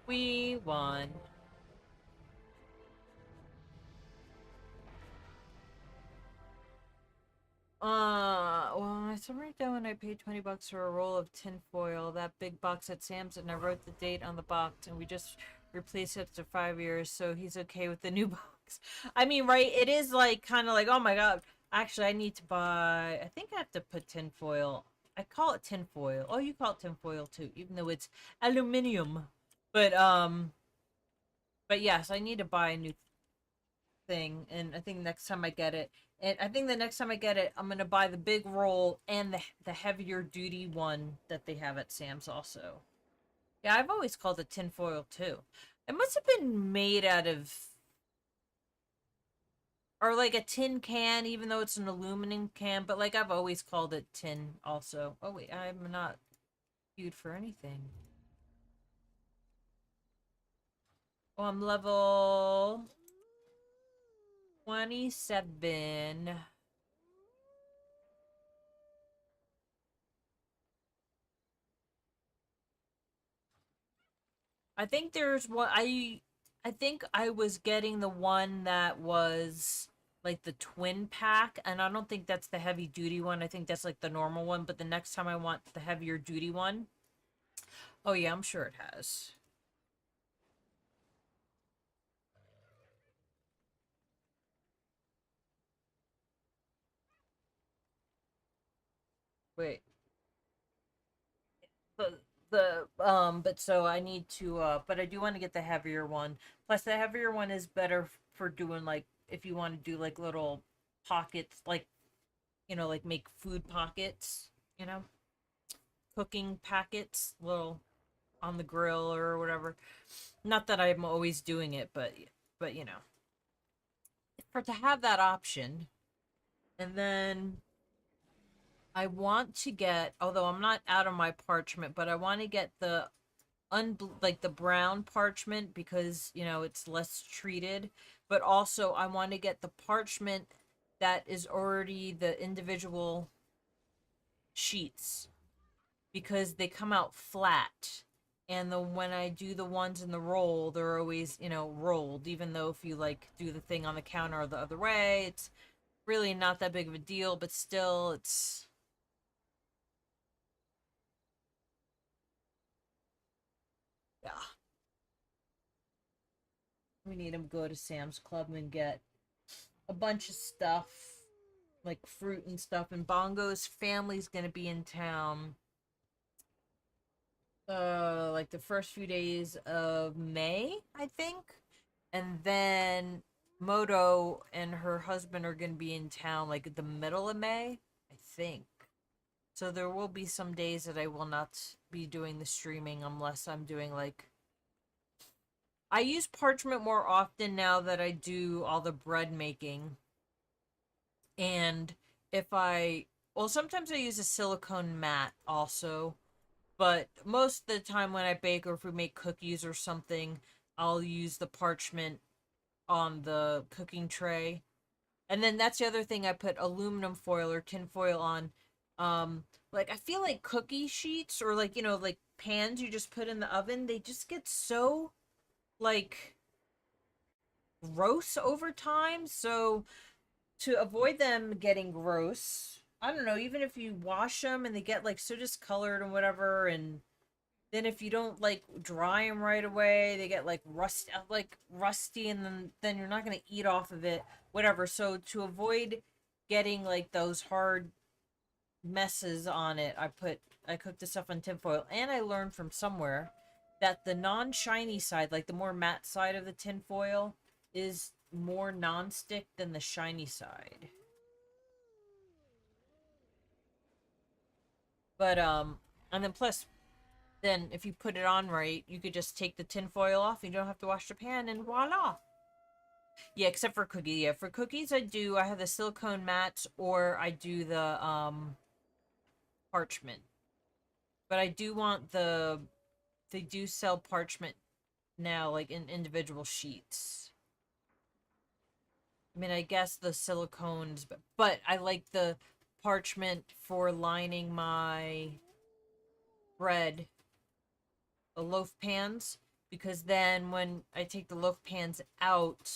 We won. Well, I somewhere down when I paid $20 for a roll of tinfoil, that big box at Sam's, and I wrote the date on the box, and we just replaced it after 5 years, so he's okay with the new box. I mean, right? It is like kind of like, oh my god. Actually, I need to buy. I think I have to put tinfoil. I call it tinfoil. Oh, you call it tinfoil too, even though it's aluminium. But but yes, I need to buy a new thing, and I think next time I get it, and I think the next time I get it, I'm gonna buy the big roll and the heavier duty one that they have at Sam's also. Yeah, I've always called it tinfoil too. It must have been made out of, or like a tin can, even though it's an aluminum can. But like I've always called it tin also. Oh wait, I'm not queued for anything. Oh, I'm level 27. I think there's one I think I was getting the one that was like the twin pack, and I don't think that's the heavy duty one. I think that's like the normal one, but the next time I want the heavier duty one. Oh yeah, I'm sure it has. Wait. But so I need to but I do want to get the heavier one. Plus the heavier one is better for doing like if you want to do like little pockets, like like make food pockets, cooking packets, little on the grill or whatever. Not that I'm always doing it, but for to have that option. And then I want to get, although I'm not out of my parchment, but I want to get the like the brown parchment because, it's less treated, but also I want to get the parchment that is already the individual sheets because they come out flat. And when I do the ones in the roll, they're always, rolled, even though if you like do the thing on the counter the other way, it's really not that big of a deal, but still it's yeah. We need to go to Sam's Club and get a bunch of stuff, like fruit and stuff. And Bongo's family's gonna be in town like the first few days of May, I think. And then Moto and her husband are going to be in town like the middle of May, I think. So there will be some days that I will not be doing the streaming unless I'm doing like I use parchment more often now that I do all the bread making. And if I well sometimes I use a silicone mat also, but most of the time when I bake or if we make cookies or something, I'll use the parchment on the cooking tray. And then that's the other thing I put aluminum foil or tin foil on. Like I feel like cookie sheets or like, like pans you just put in the oven, they just get so like gross over time. So to avoid them getting gross, I don't know, even if you wash them and they get like so discolored and whatever, and then if you don't like dry them right away, they get like rusty, and then you're not gonna eat off of it, whatever. So to avoid getting like those hard messes on it, I cooked the stuff on tinfoil, and I learned from somewhere that the non-shiny side, like the more matte side of the tinfoil, is more non-stick than the shiny side. But and then plus, then if you put it on right, you could just take the tinfoil off. You don't have to wash the pan, and voila. Yeah, except for cookie. Yeah, for cookies, I have the silicone mats, or I do the parchment. But I do want they do sell parchment now, like in individual sheets. I mean, I guess the silicones, but I like the parchment for lining my bread, the loaf pans, because then when I take the loaf pans out,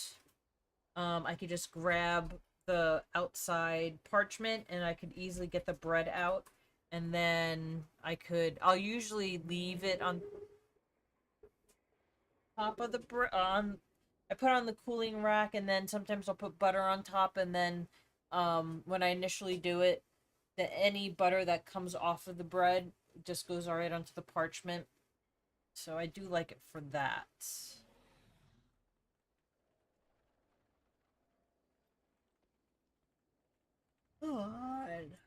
I could just grab the outside parchment and I could easily get the bread out. And then I'll usually leave it on top of the on. I put on the cooling rack, and then sometimes I'll put butter on top, and then when I initially do it, any butter that comes off of the bread just goes all right onto the parchment. So I do like it for that. God.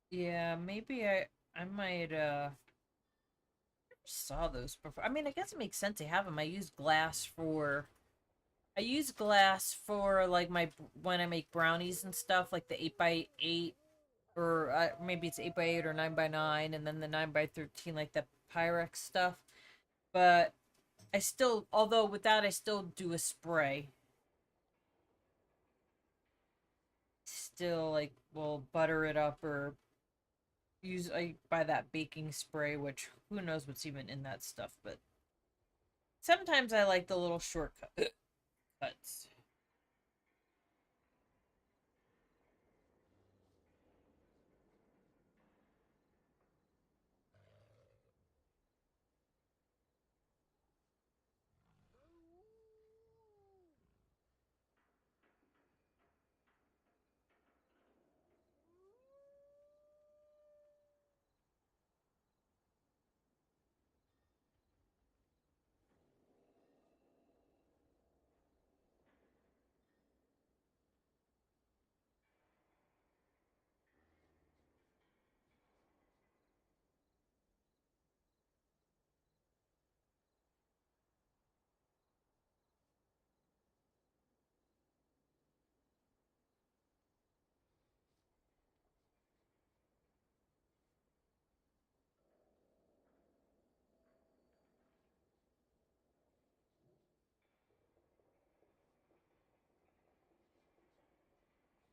Yeah, maybe I might saw those before. I mean, I guess it makes sense to have them. I use glass for like my when I make brownies and stuff, like the 8x8, or maybe it's 8x8 or 9x9, and then the 9x13, like the Pyrex stuff. But I still, although with that, I still do a spray. Still, like, will butter it up, or I buy that baking spray, which who knows what's even in that stuff. But sometimes I like the little shortcuts.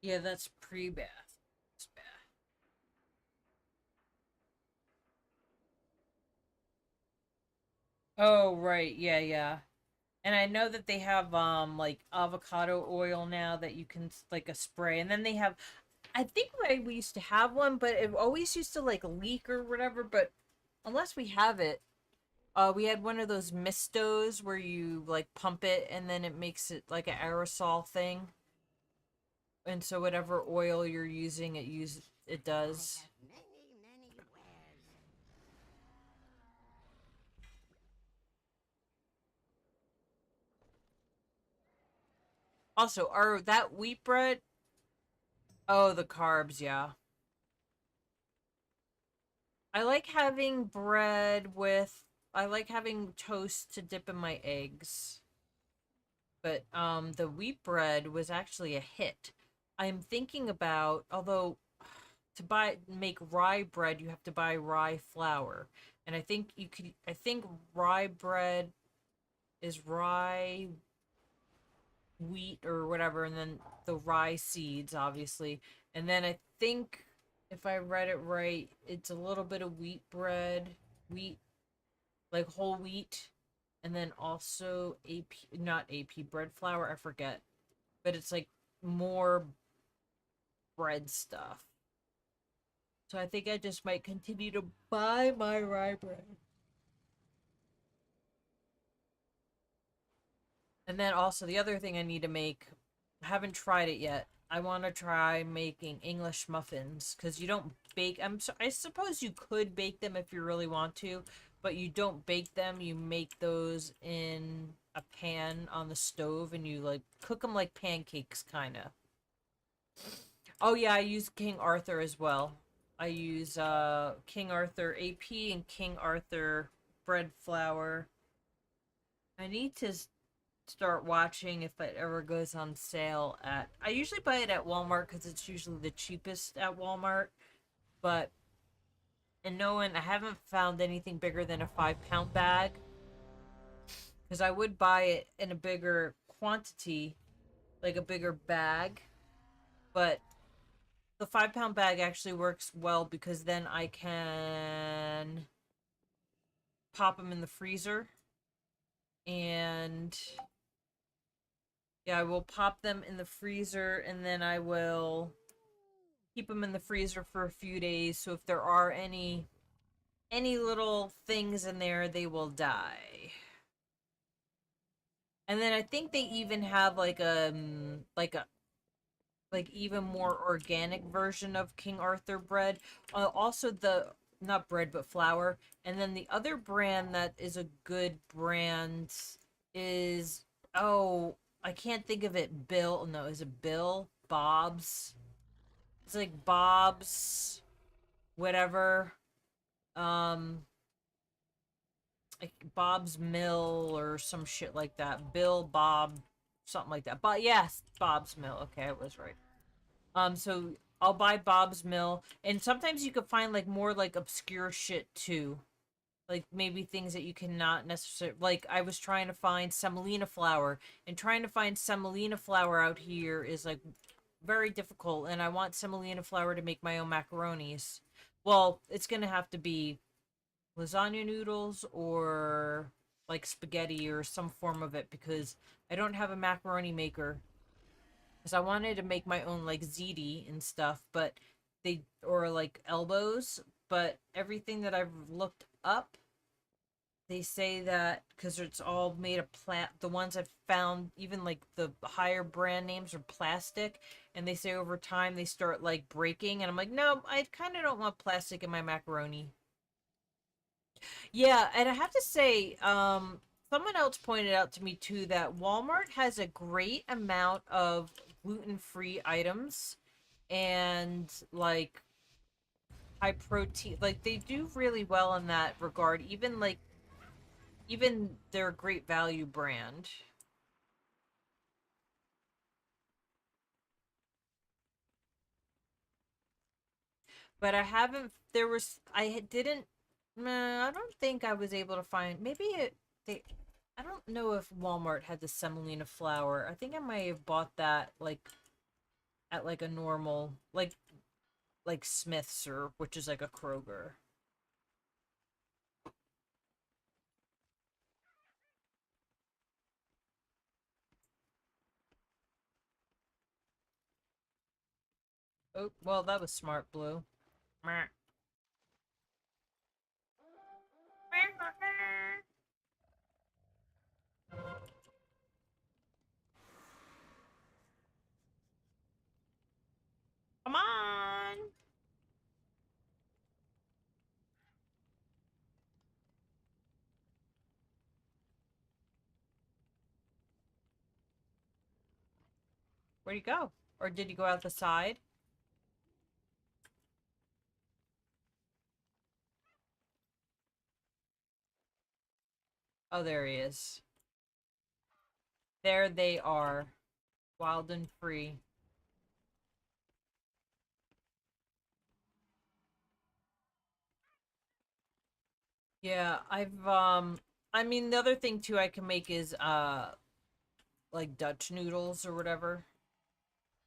Yeah, that's pre-bath. It's bath. Oh, right. Yeah, yeah. And I know that they have like avocado oil now that you can like a spray. And then they have, I think we used to have one, but it always used to like leak or whatever, but unless we have it, we had one of those mistos where you like pump it and then it makes it like an aerosol thing. And so whatever oil you're using, it does. Also, are that wheat bread? Oh, the carbs, yeah. I like having bread with I like having toast to dip in my eggs. But the wheat bread was actually a hit. I'm thinking about, although to make rye bread you have to buy rye flour. And I think rye bread is rye, wheat, or whatever, and then the rye seeds, obviously. And then I think, if I read it right, it's a little bit of wheat bread, wheat, like whole wheat, and then also AP, not AP, bread flour, I forget. But it's like more bread stuff. So I think I just might continue to buy my rye bread. And then also the other thing I need to make, I haven't tried it yet. I want to try making English muffins because you don't bake. I suppose you could bake them if you really want to, but you don't bake them. You make those in a pan on the stove and you like cook them like pancakes, kind of. Oh yeah, I use King Arthur as well. I use King Arthur AP and King Arthur bread flour. I need to start watching if it ever goes on sale at. I usually buy it at Walmart because it's usually the cheapest at Walmart. But and knowing I haven't found anything bigger than a 5 pound bag because I would buy it in a bigger quantity, like a bigger bag. But the 5 pound bag actually works well because then I can pop them in the freezer and yeah, I will pop them in the freezer and then I will keep them in the freezer for a few days so if there are any little things in there they will die. And then I think they even have like a like even more organic version of King Arthur bread. Also the not bread but flour. And then the other brand that is a good brand is, oh, I can't think of it. Bill, no, is it Bill? Bob's. It's like Bob's whatever. Um like Bob's Mill or some shit like that. Bill Bob something like that. But yes, Bob's Mill. Okay, I was right. So I'll buy Bob's Mill, and sometimes you could find like more like obscure shit too, like maybe things that you cannot necessarily like. I was trying to find semolina flour, and trying to find semolina flour out here is like very difficult. And I want semolina flour to make my own macaronis. Well, it's gonna have to be lasagna noodles or like spaghetti or some form of it because I don't have a macaroni maker because I wanted to make my own like ziti and stuff, but they or like elbows, but everything that I've looked up, they say that because it's all made of plant. The ones I've found, even like the higher brand names, are plastic, and they say over time they start like breaking. And I'm like, no, I kind of don't want plastic in my macaroni. Yeah, and I have to say, someone else pointed out to me too that Walmart has a great amount of gluten-free items and like high protein. Like they do really well in that regard. Even they're a great value brand. But I haven't. There was didn't. I don't think I was able to find. Maybe it they. I don't know if Walmart had the semolina flour. I think I might have bought that like at like a normal like Smith's or which is like a Kroger. Oh, well, that was smart, Blue. Meh. Come on. Where'd he go? Or did he go out the side? Oh, there he is. There they are. Wild and free. Yeah, I've I mean, the other thing too I can make is like Dutch noodles or whatever.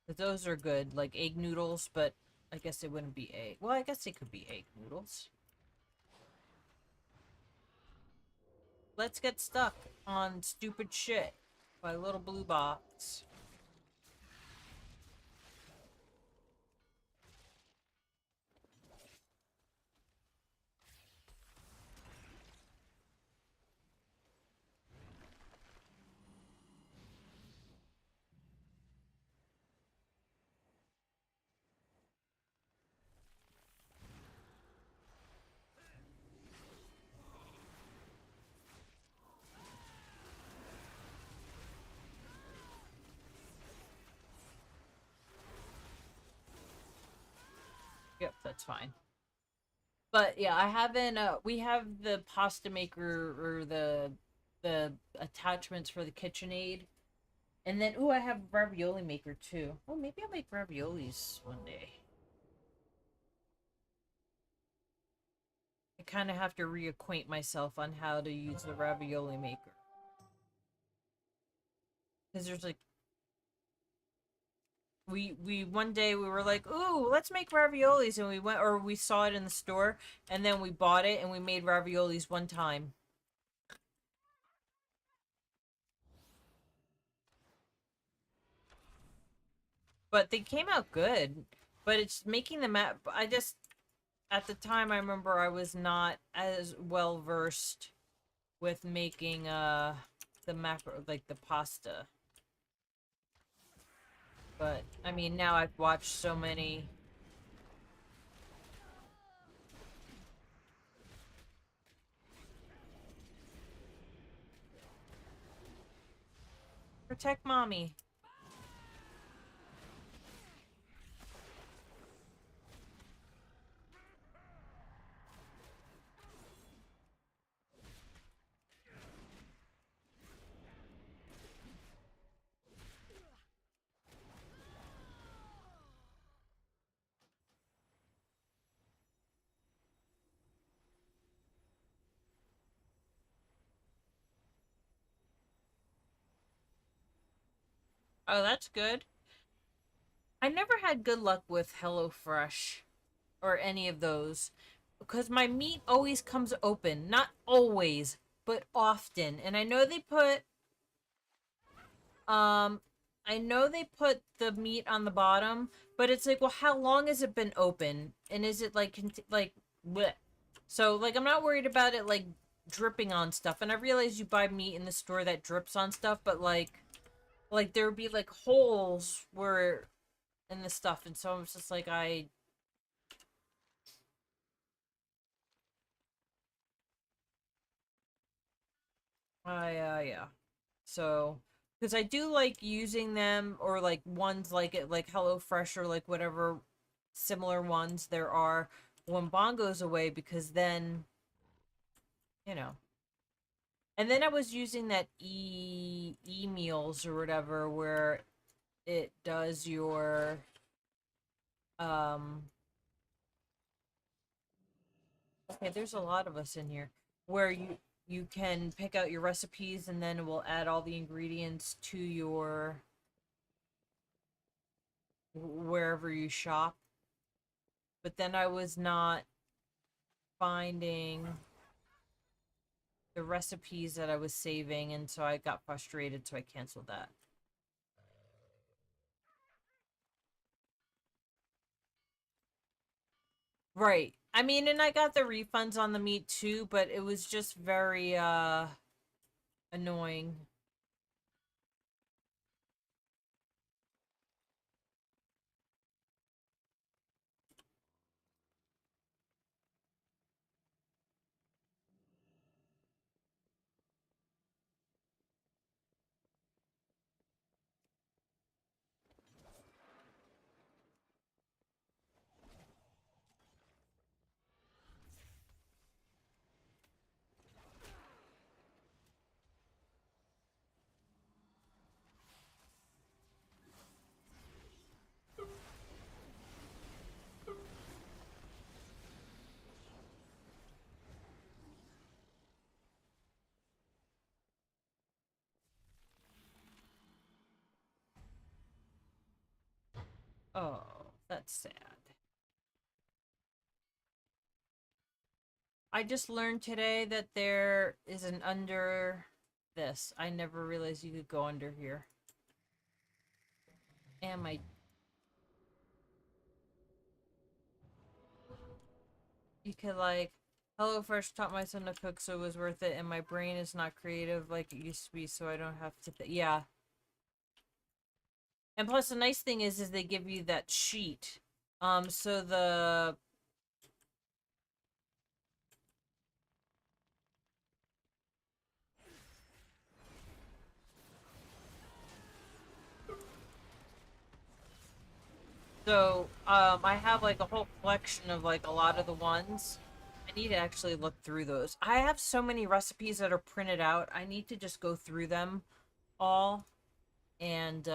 But those are good, like egg noodles, but I guess it wouldn't be egg. Well, I guess it could be egg noodles. Let's get stuck on stupid shit by Little Blue Box. Yep, that's fine. But yeah, I haven't we have the pasta maker or the attachments for the KitchenAid. And then ooh, I have ravioli maker too. Oh, maybe I'll make raviolis one day. I kind of have to reacquaint myself on how to use the ravioli maker. Because there's like we one day we were like, "Ooh, let's make raviolis." And we went or we saw it in the store and then we bought it and we made raviolis one time. But they came out good. But it's making them at I just at the time I remember I was not as well versed with making the macro like the pasta. But I mean now I've watched so many. Protect mommy. Oh, that's good. I never had good luck with HelloFresh or any of those because my meat always comes open. Not always, but often. And um I know they put the meat on the bottom, but it's like, well, how long has it been open? And is it like like bleh. So like I'm not worried about it like dripping on stuff. And I realize you buy meat in the store that drips on stuff, but like there would be like holes where in the stuff, and so I was just like yeah. So, because I do like using them or like ones like it, like HelloFresh or like whatever similar ones there are when Bongo's away, because then, you know. And then I was using that e meals or whatever where it does your um okay, there's a lot of us in here where you can pick out your recipes and then it will add all the ingredients to your wherever you shop. But then I was not finding the recipes that I was saving, and so I got frustrated, so I canceled that. Right. I mean, and I got the refunds on the meat too, but it was just very annoying. Oh, that's sad. I just learned today that there is an under this. I never realized you could go under here. And my you could like HelloFresh taught my son to cook, so it was worth it, and my brain is not creative like it used to be, so I don't have to yeah. And plus the nice thing is they give you that sheet. So the I have like a whole collection of like a lot of the ones. I need to actually look through those. I have so many recipes that are printed out. I need to just go through them all and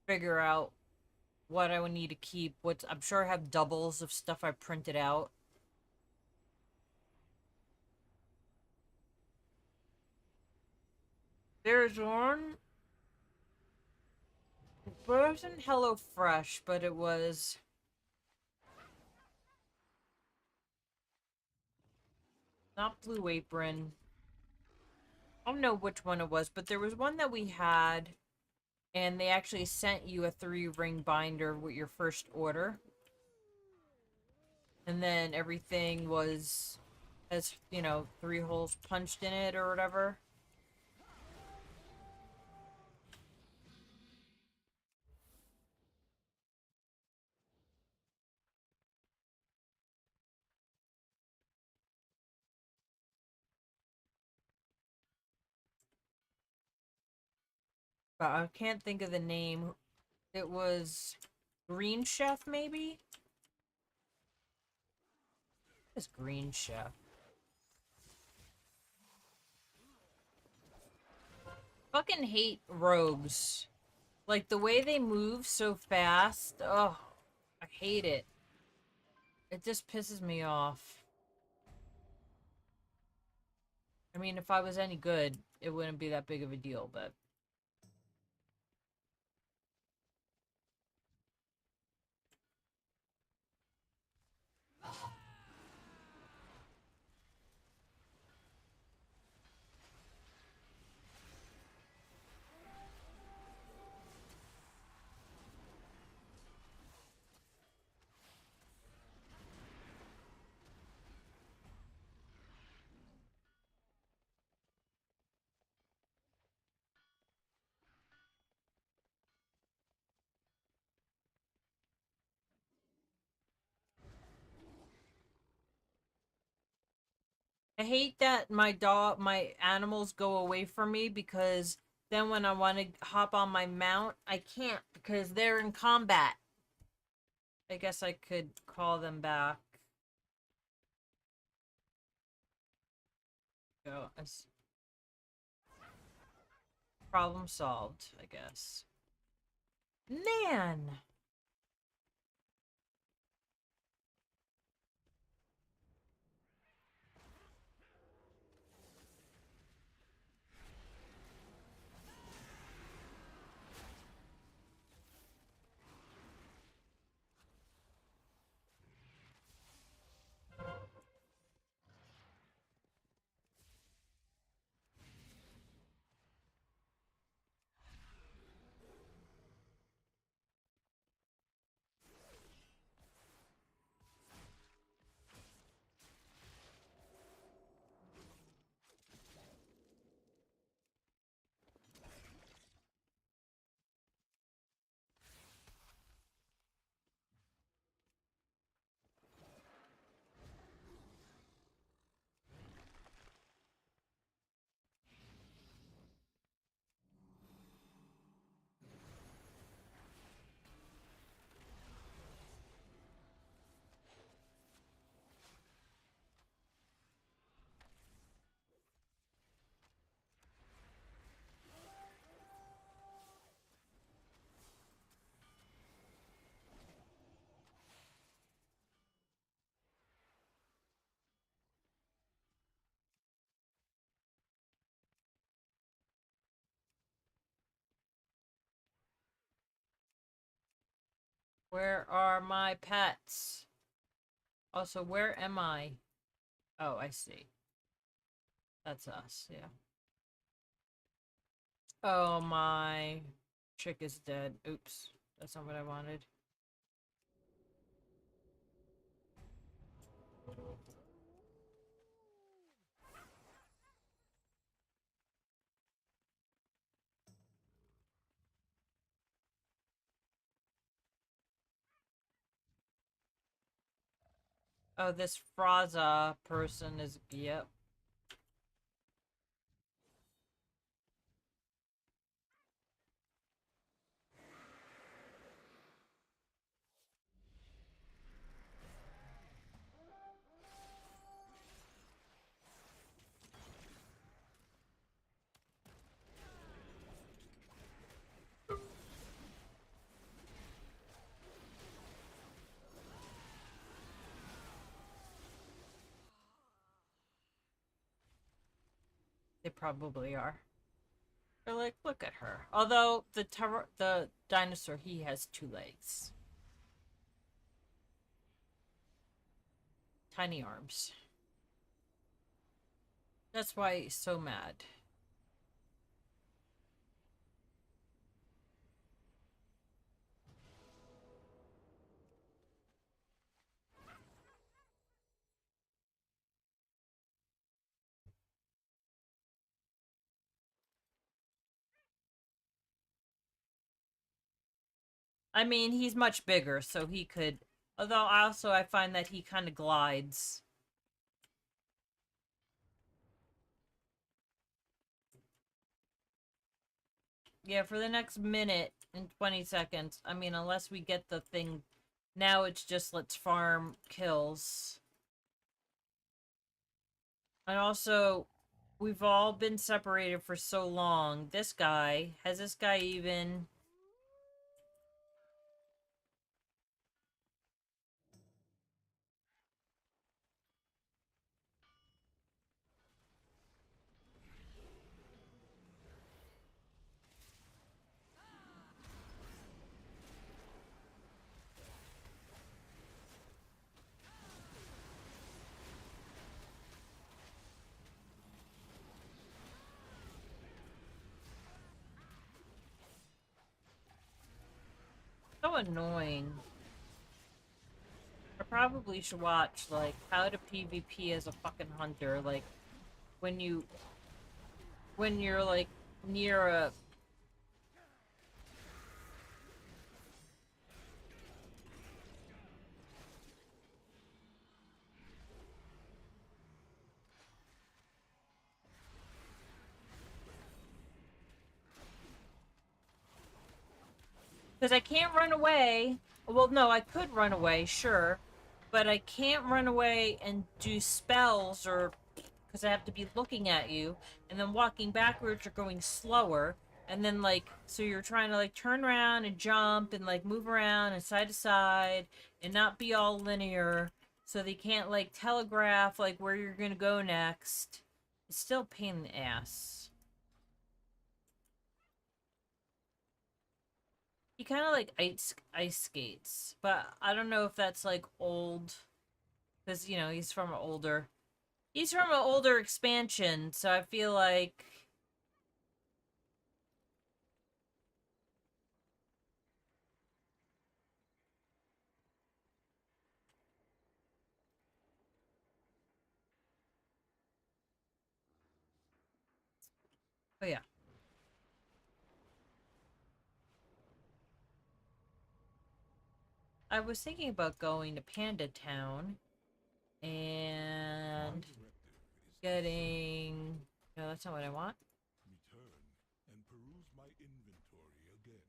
figure out what I would need to keep. What I'm sure I have doubles of stuff I printed out. There's one, but it wasn't HelloFresh, but it was not Blue Apron. I don't know which one it was, but there was one that we had, and they actually sent you a 3-ring binder with your first order. And then everything was, has, 3 holes punched in it or whatever. But I can't think of the name. It was Green Chef, maybe? It's Green Chef. Fucking hate rogues. Like, the way they move so fast. Oh, I hate it. It just pisses me off. I mean, if I was any good, it wouldn't be that big of a deal, but... I hate that my animals go away from me because then when I want to hop on my mount, I can't because they're in combat. I guess I could call them back. Go. Problem solved, I guess. Man! Where are my pets? Also, where am I? Oh, I see. That's us, yeah. Oh, my chick is dead. Oops. That's not what I wanted. Oh, this Fraza person is... Yep. They probably are. They're like, look at her. Although the dinosaur, he has 2 legs. Tiny arms. That's why he's so mad. I mean, he's much bigger, so he could... Although, also, I find that he kind of glides. Yeah, for the next minute and 20 seconds, I mean, unless we get the thing... Now it's just let's farm kills. And also, we've all been separated for so long. This guy... Has this guy even... So annoying. I probably should watch, like, how to PvP as a fucking hunter, like, when you're, like, near a... Because I can't run away. Well, no, I could run away, sure. But I can't run away and do spells or... Because I have to be looking at you. And then walking backwards or going slower. And then, like, so you're trying to, like, turn around and jump and, like, move around and side to side. And not be all linear. So they can't, like, telegraph, like, where you're gonna go next. It's still a pain in the ass. He kind of like ice skates, but I don't know if that's like old, because you know he's from an older expansion, so I feel like oh yeah, I was thinking about going to Panda Town and getting no, that's not what I want. Return and peruse my inventory again.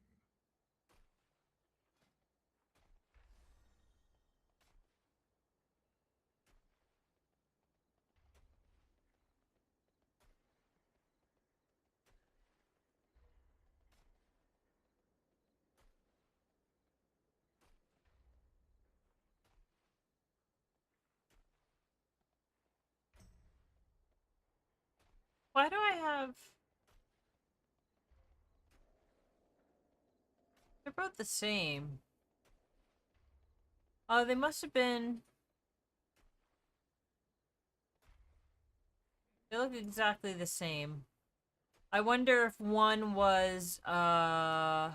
Why do I have? They're both the same. Oh, they must have been. They look exactly the same. I wonder if one was, one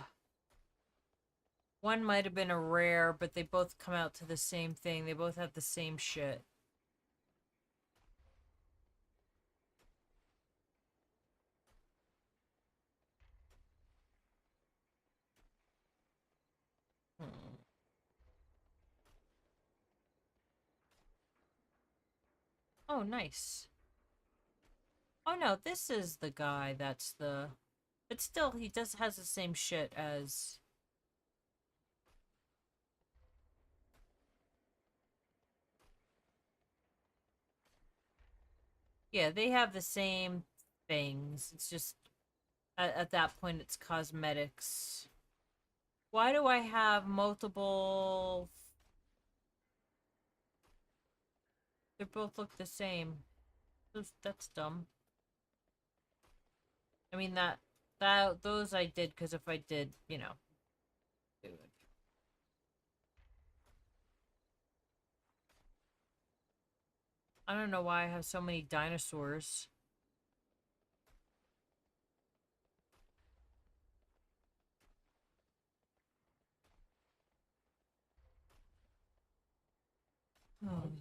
might have been a rare, but they both come out to the same thing. They both have the same shit. Hmm. Oh, nice. Oh no, this is the guy that's the... But still, he does has the same shit as... Yeah, they have the same things. It's just, at that point, it's cosmetics. Why do I have multiple... They both look the same. That's dumb. I mean, those I did, because if I did, you know, do it. I don't know why I have so many dinosaurs. Hmm.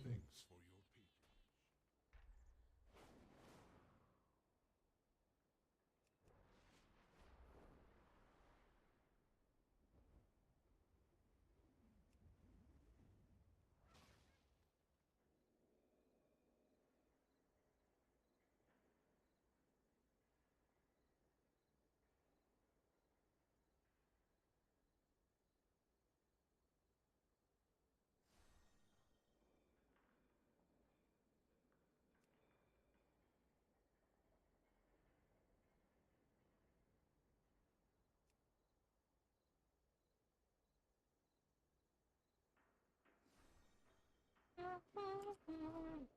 Thanks for your patience.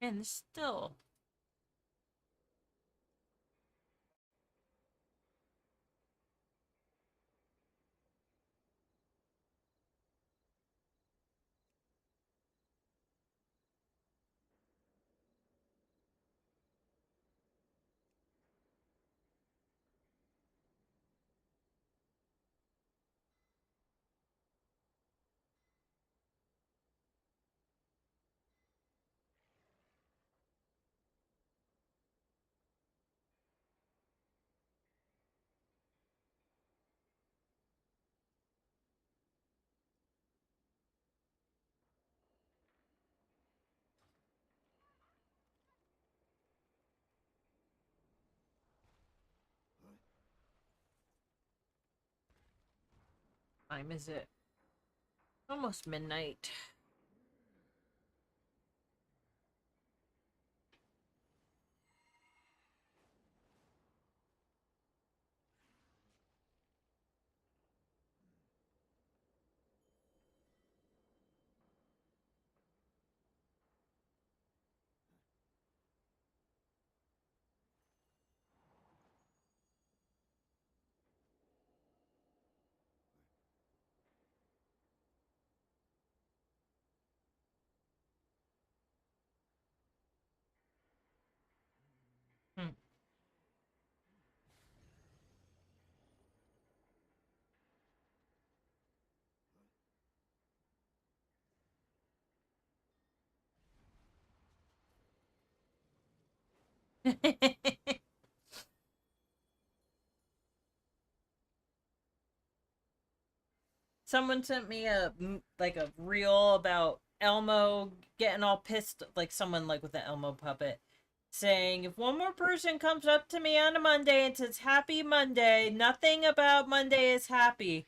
And still... Time is it? Almost midnight. Hmm. Someone sent me like a reel about Elmo getting all pissed, like someone like with an Elmo puppet, saying, if one more person comes up to me on a Monday and says happy Monday, nothing about Monday is happy.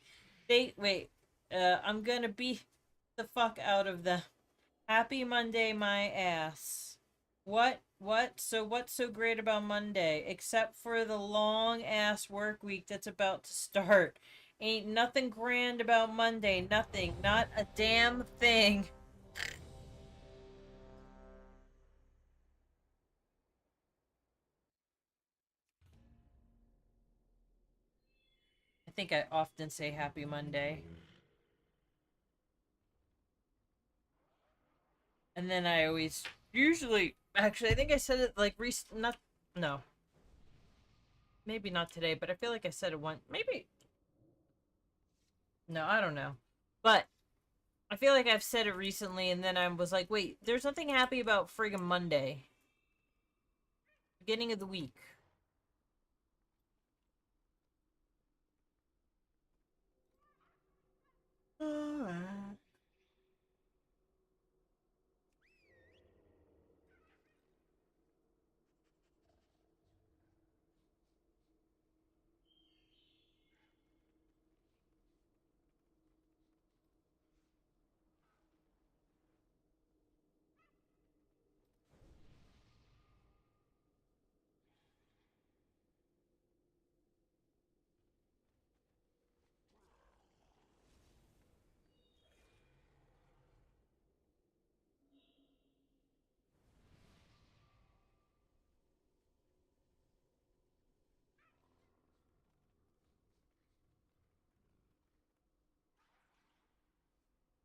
They wait, I'm gonna beat the fuck out of the happy Monday my ass. So what's so great about Monday except for the long ass work week that's about to start? Ain't nothing grand about Monday. Nothing. Not a damn thing. think I often say Happy Monday. And then I always, usually, actually, I think I said it like, not, no. Maybe not today, but I feel like I said it once. Maybe. No, I don't know. But I feel like I've said it recently, and then I was like, wait, there's nothing happy about friggin' Monday. Beginning of the week. Alright.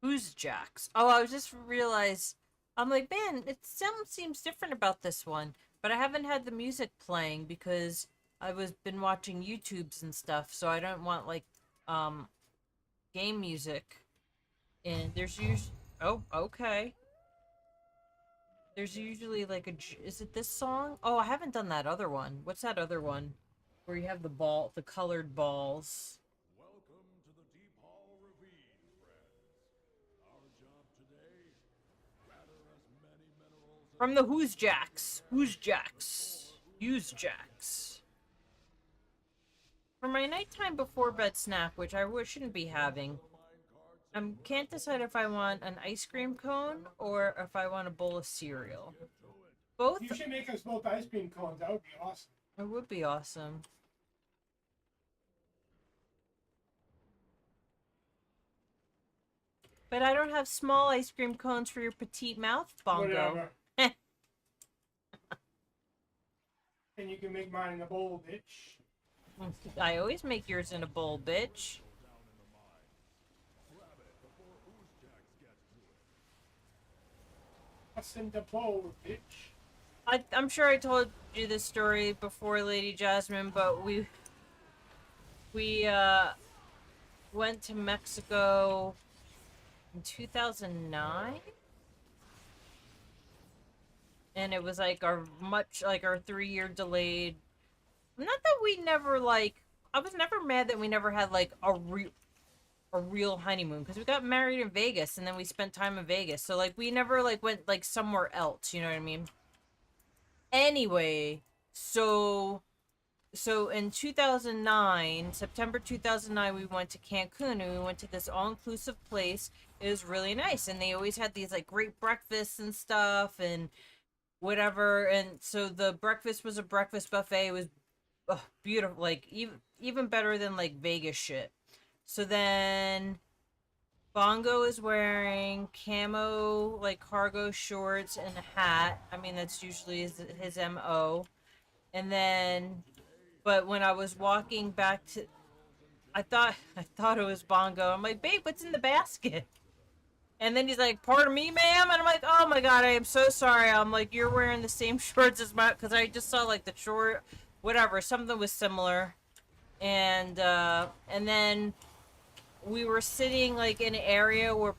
Who's Jax? Oh, I was just realized. I'm like, man, it seems different about this one, but I haven't had the music playing because I was been watching YouTubes and stuff, so I don't want like um game music. And there's usually oh okay. There's usually like is it this song? Oh, I haven't done that other one. What's that other one? Where you have the colored balls. Welcome to the Deep Hall Ravine, friends. Our job today, gather as many minerals as From the Who's Jacks. Who's Jacks? Use Jacks. For my nighttime before bed snack, which I shouldn't be having, I can't decide if I want an ice cream cone or if I want a bowl of cereal. Both. You should make us both ice cream cones. That would be awesome. It would be awesome. But I don't have small ice cream cones for your petite mouth, Bongo. Whatever. And you can make mine in a bowl, bitch. I always make yours in a bowl, bitch. What's in the bowl, bitch? I'm sure I told you this story before, Lady Jasmine, but we went to Mexico in 2009, and it was like our 3-year delayed. Not that we never like. I was never mad that we never had like a real honeymoon, because we got married in Vegas and then we spent time in Vegas, so like we never like went like somewhere else, you know what I mean? Anyway, so in 2009, September 2009, we went to Cancun, and we went to this all-inclusive place. It was really nice, and they always had these like great breakfasts and stuff and whatever. And so the breakfast was a breakfast buffet. It was beautiful, like even better than like Vegas shit. So then Bongo is wearing camo like cargo shorts and a hat. I mean, that's usually his MO. And then, but when I was walking back to, I thought it was Bongo. I'm like, babe, what's in the basket? And then he's like, pardon me, ma'am? And I'm like, oh my god, I am so sorry. I'm like, you're wearing the same shorts as my, because I just saw like the short, whatever, something was similar. And then we were sitting like in an area where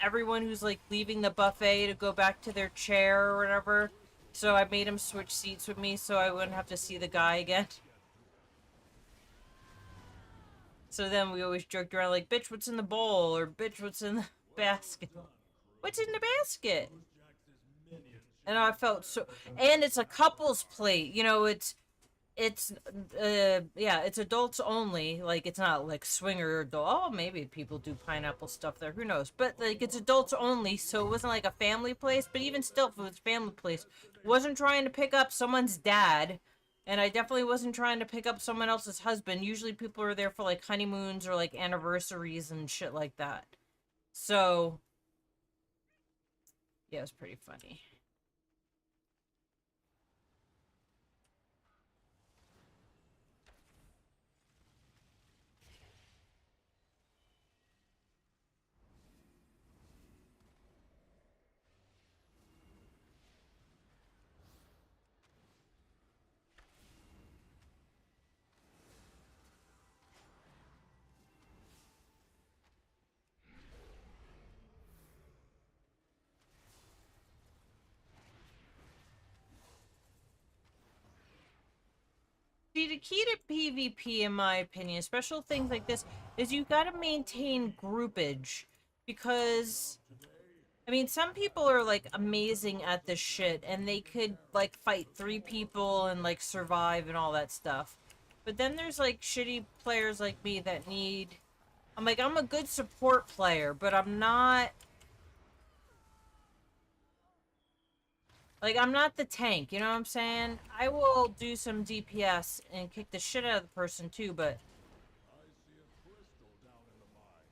everyone who's like leaving the buffet to go back to their chair or whatever. So I made him switch seats with me so I wouldn't have to see the guy again. So then we always joked around like, bitch, what's in the bowl? Or bitch, what's in the basket? What's in the basket? And I felt so, and it's a couple's plate, you know, it's yeah, it's adults only. Like, it's not like swinger adult. Oh, maybe people do pineapple stuff there, who knows? But like, it's adults only, so it wasn't like a family place. But even still, if it was a family place, wasn't trying to pick up someone's dad, and I definitely wasn't trying to pick up someone else's husband. Usually people are there for like honeymoons or like anniversaries and shit like that. So yeah, it was pretty funny. See, the key to PvP, in my opinion, special things like this, is you gotta maintain groupage. Because, I mean, some people are, like, amazing at this shit, and they could, like, fight 3 people and, like, survive and all that stuff. But then there's, like, shitty players like me that need... I'm like, I'm a good support player, but I'm not... Like, I'm not the tank, you know what I'm saying? I will do some DPS and kick the shit out of the person, too, but... I see a crystal down in the mines.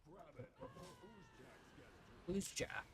Grab it before Oozjack gets to it. Who's Jack?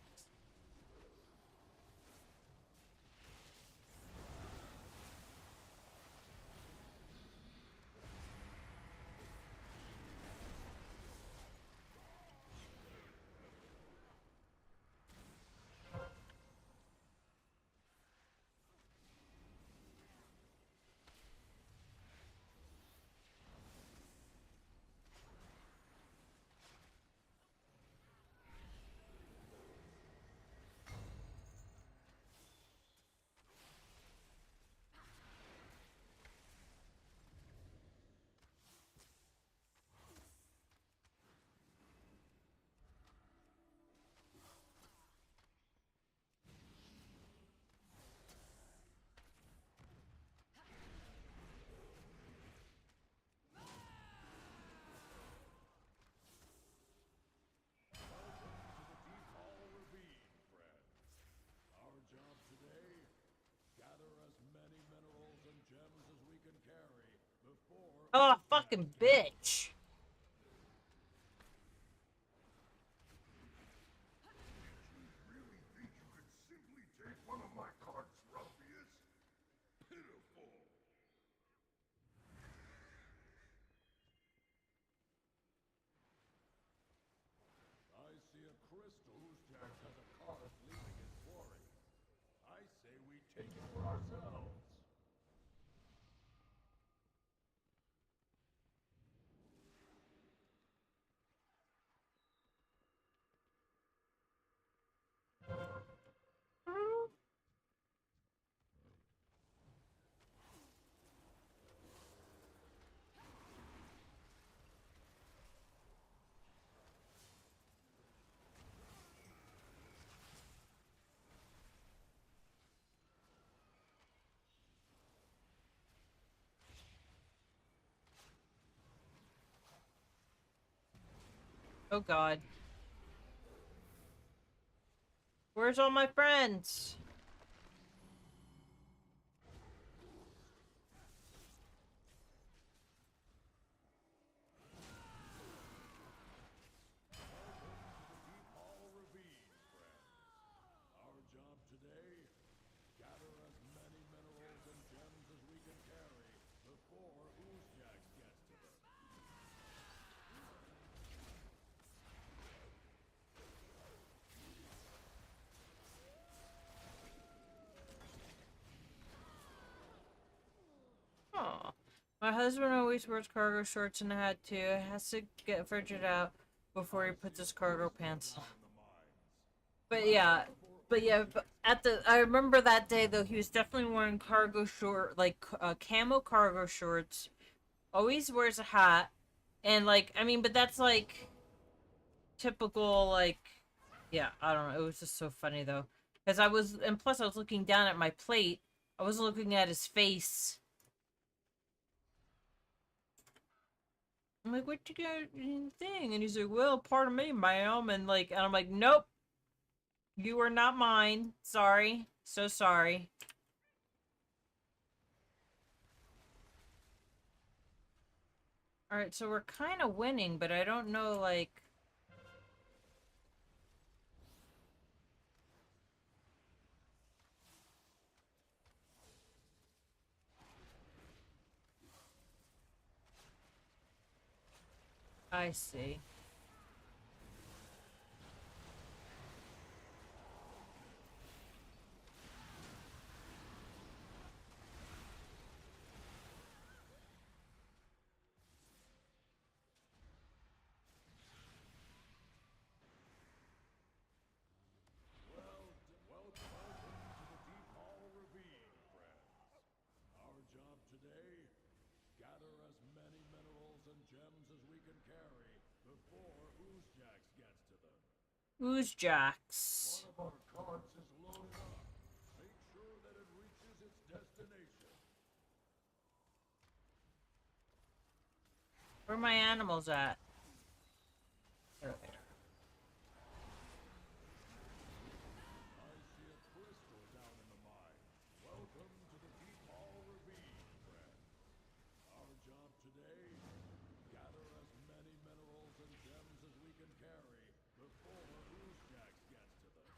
Deep Hall Ravine, friends. Our job today, gather as many minerals and gems as we can carry before Oh, Oozjack fucking gets bitch! Really think you could simply take one of my cards, Ruffius? Pitiful. I see a crystal. Oozjack has a cart leaving his quarry. I say we take it for ourselves. Oh god. Where's all my friends? Deep Hall Ravine, friends. Our job today, gather as many minerals and gems as we can carry before Oozjack gets to them. Aw. My husband always wears cargo shorts and a hat too. Has to get fidgeted out before he puts his cargo pants on. But yeah, but at the I remember that day though he was definitely wearing cargo short like camo cargo shorts. Always wears a hat, and like I mean, but that's like typical like yeah I don't know. It was just so funny though because I was and plus I was looking down at my plate. I wasn't looking at his face. I'm like, what you got in the thing? And he's like, well, pardon me, ma'am. And like, and I'm like, nope, you are not mine. Sorry. So sorry. Alright, so we're kind of winning, but I don't know, like... I see. Welcome to the Deep Hall Ravine, friends. Our job today, Ooze jacks. One of our carts is loaded up. Make sure that it reaches its destination. Where are my animals at? There they are. I see a crystal down in the mine. Welcome to the Deep Hall Ravine, friend. Our job today, gather as many minerals and gems as we can carry before Oozjack gets to them.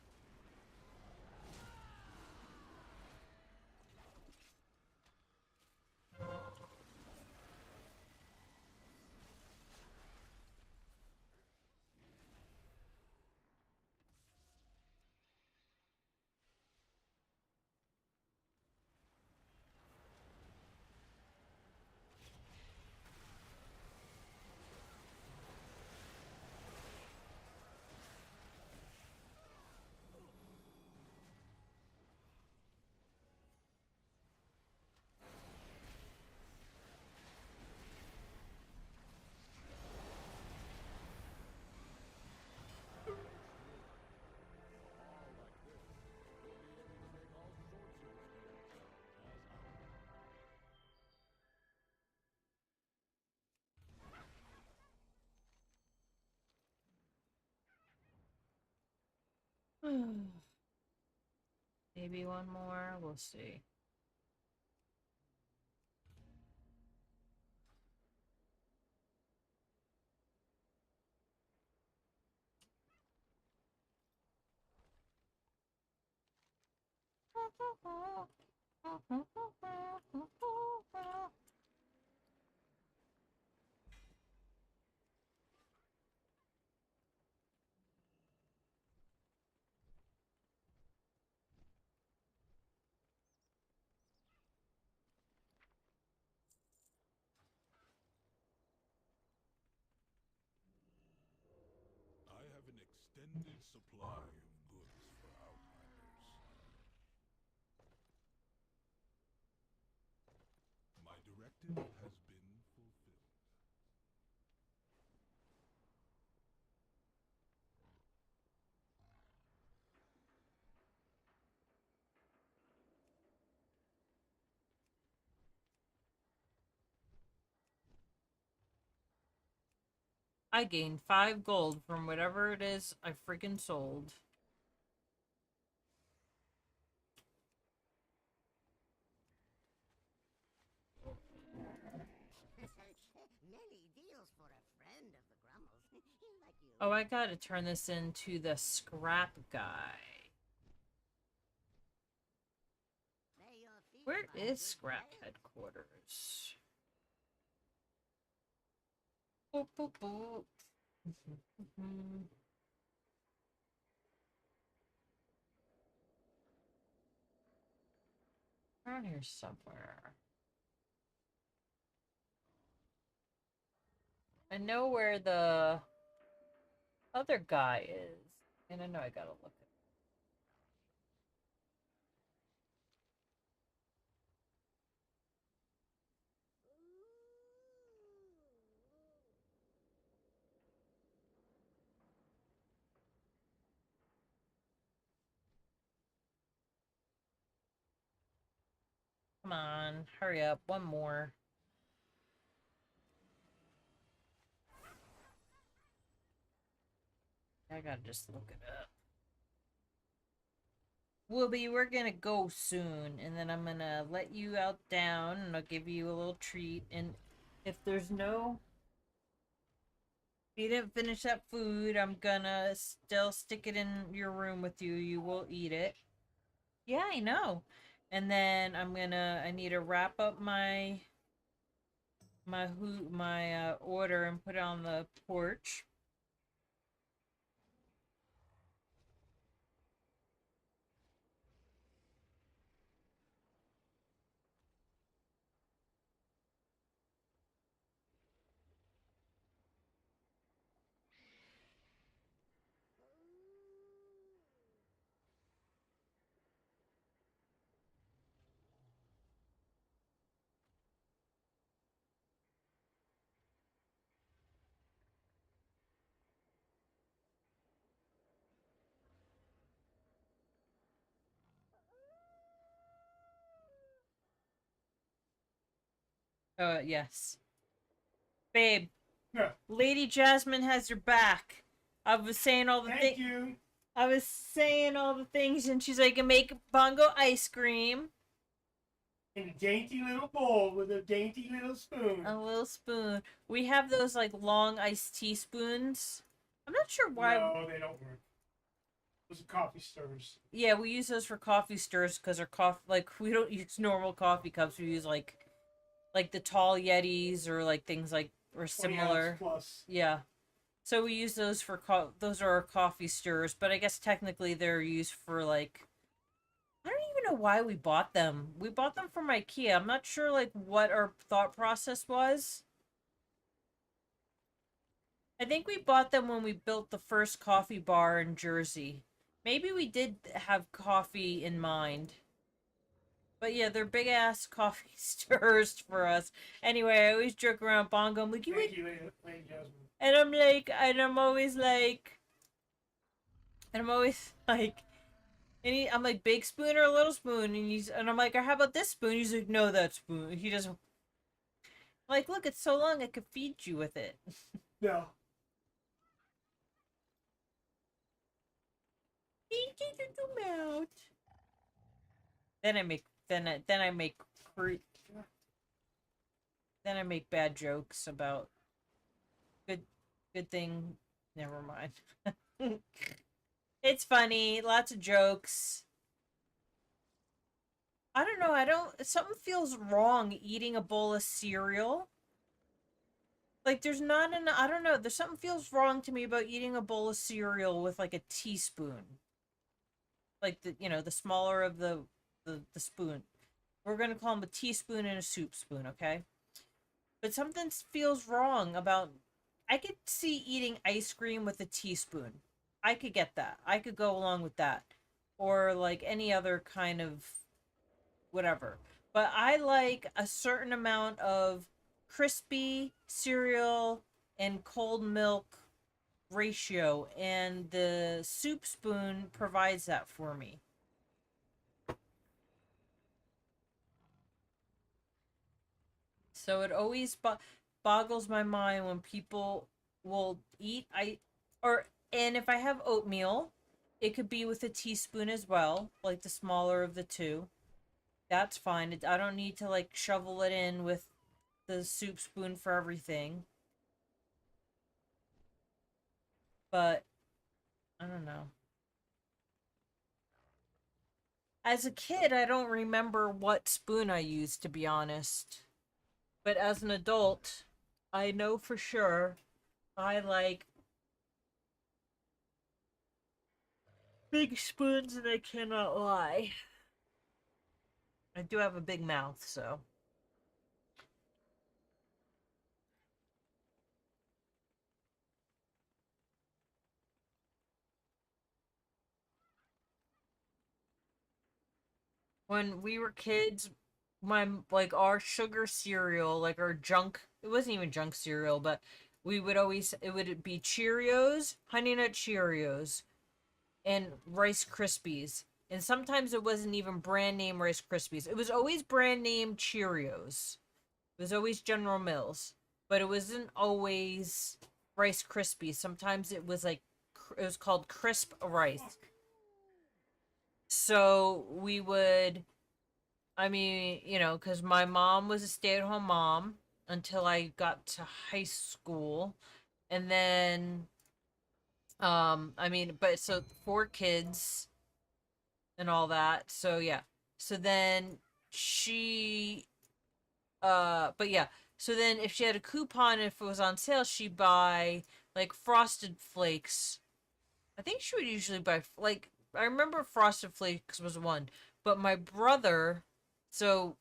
Maybe one more. We'll see. I have an extended supply of goods for Outlanders. My directive has been fulfilled. I gained 5 gold from whatever it is I freaking sold. Many deals for a friend of the Grummles. Like you. Oh, I gotta turn this into the scrap guy. May your feet Where find is good scrap trails. headquarters? Boop, boop, boop. Around here somewhere. I know where the other guy is, and I know I gotta look at. Come on, hurry up, one more. I gotta just look it up. Wooby, we're gonna go soon, and then I'm gonna let you out down, and I'll give you a little treat. And if there's no, if you didn't finish that food, I'm gonna still stick it in your room with you. You will eat it. Yeah, I know. And then I need to wrap up my order and put it on the porch. Yes. Babe, Yeah. Lady Jasmine has your back. I was saying all the Thank things. you. I was saying all the things, and she's like, make bongo ice cream. In a dainty little bowl with a dainty little spoon. A little spoon. We have those like long iced tea spoons. I'm not sure why. No, they don't work. Those are coffee stirrers. Yeah, we use those for coffee stirs because our coffee, like, we don't use normal coffee cups. We use like the tall Yetis or like things like or 20 similar. ounce plus. Yeah. So we use those for those are our coffee stirrers, but I guess technically they're used for like I don't even know why we bought them. We bought them from IKEA. I'm not sure like what our thought process was. I think we bought them when we built the first coffee bar in Jersey. Maybe we did have coffee in mind. But yeah, they're big ass coffee stirrers for us. Anyway, I always joke around Bongo. I'm like, Thank you, Lady Jasmine. and I'm like, and I'm always like, I'm like, big spoon or a little spoon? And I'm like, how about this spoon? He's like, no, that spoon. He doesn't. Like, look, it's so long, I could feed you with it. No. Mouth. Then I make bad jokes about good thing. Never mind. It's funny, lots of jokes. I don't know, something feels wrong eating a bowl of cereal. Like there's not an I don't know, there's something feels wrong to me about eating a bowl of cereal with like a teaspoon. Like the smaller of the spoon. We're gonna call them a teaspoon and a soup spoon, okay? But something feels wrong about. I could see eating ice cream with a teaspoon. I could get that. I could go along with that, or like any other kind of whatever. But I like a certain amount of crispy cereal and cold milk ratio, and the soup spoon provides that for me. So it always boggles my mind when people will eat and if I have oatmeal, it could be with a teaspoon as well, like the smaller of the two. That's fine. I don't need to like shovel it in with the soup spoon for everything. But I don't know. As a kid, I don't remember what spoon I used, to be honest. But as an adult, I know for sure I like big spoons and I cannot lie. I do have a big mouth, so. When we were kids, our sugar cereal, like our junk, it wasn't even junk cereal, but it would be Cheerios, Honey Nut Cheerios, and Rice Krispies. And sometimes it wasn't even brand name Rice Krispies. It was always brand name Cheerios. It was always General Mills, but it wasn't always Rice Krispies. Sometimes it was called Crisp Rice. So we would, because my mom was a stay-at-home mom until I got to high school. And then, but so 4 kids and all that. So yeah. So then but yeah. So then if she had a coupon, if it was on sale, she'd buy like Frosted Flakes. I think she would usually buy I remember Frosted Flakes was one, but my brother, so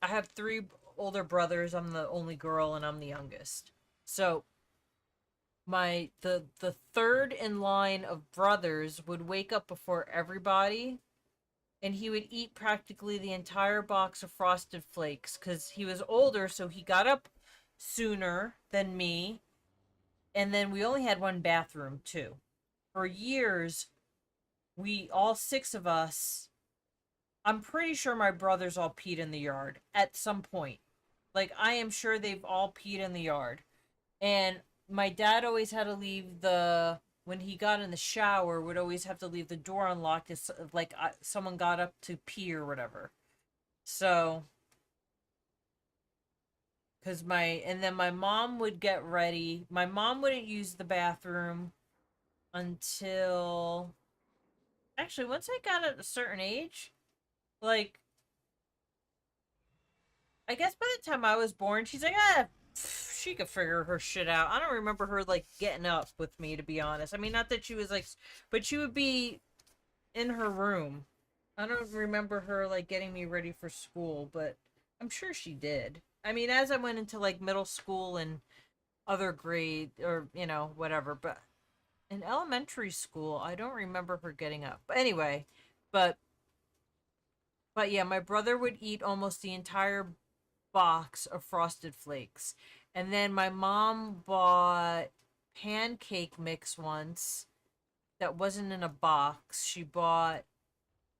I have 3 older brothers. I'm the only girl and I'm the youngest. So the third in line of brothers would wake up before everybody and he would eat practically the entire box of Frosted Flakes cuz he was older, so he got up sooner than me. And then we only had one bathroom too. For years, all 6 of us, I'm pretty sure my brothers all peed in the yard at some point. Like, I am sure they've all peed in the yard. And my dad always had to leave the when he got in the shower would always have to leave the door unlocked if like someone got up to pee or whatever. So because my mom would get ready. My mom wouldn't use the bathroom until actually once I got at a certain age, like I guess by the time I was born, she's like, she could figure her shit out. I don't remember her like getting up with me, to be honest. I mean, not that she was like, but she would be in her room. I don't remember her like getting me ready for school, but I'm sure she did. I mean, as I went into like middle school and other grade or whatever, but in elementary school, I don't remember her getting up. But anyway, but yeah, my brother would eat almost the entire box of Frosted Flakes. And then my mom bought pancake mix once that wasn't in a box. She bought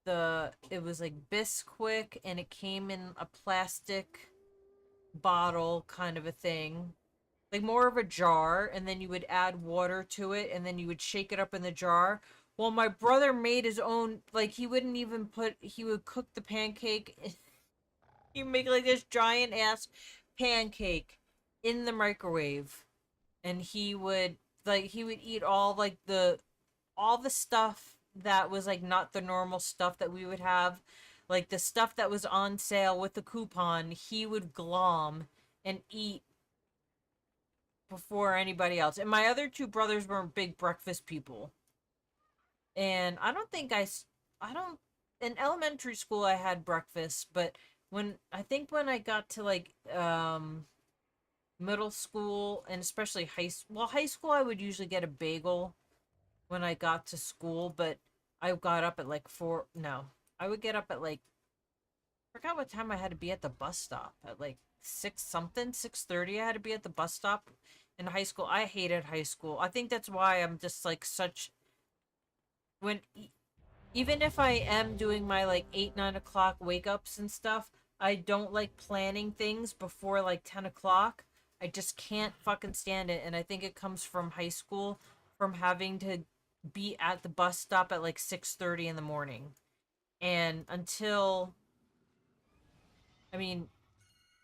it was like Bisquick and it came in a plastic bottle kind of a thing. Like more of a jar, and then you would add water to it and then you would shake it up in the jar. Well, my brother made his own, like he would cook the pancake. He would make like this giant ass pancake in the microwave, and he would eat all the stuff that was like not the normal stuff that we would have, like the stuff that was on sale with the coupon. He would glom and eat before anybody else. And my other two brothers were big breakfast people. And I don't, in elementary school I had breakfast, but when I got to like middle school and especially high school I would usually get a bagel when I got to school, but I got up at like 4, no. I would get up at like I forgot what time I had to be at the bus stop. At like 6 something, 6:30 I had to be at the bus stop in high school. I hated high school. I think that's why I'm just like such when even if I am doing my like 8, 9 o'clock wake ups and stuff, I don't like planning things before like 10 o'clock. I just can't fucking stand it. And I think it comes from high school, from having to be at the bus stop at like 6:30 in the morning. And until, I mean,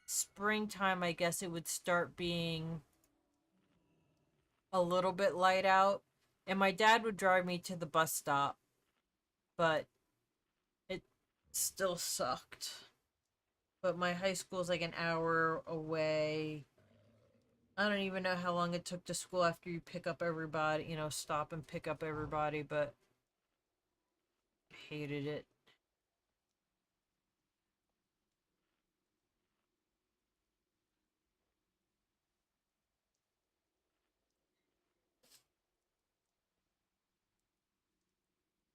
springtime, I guess it would start being a little bit light out. And my dad would drive me to the bus stop, but it still sucked. But my high school is like an hour away. I don't even know how long it took to school after you pick up everybody, stop and pick up everybody, but I hated it.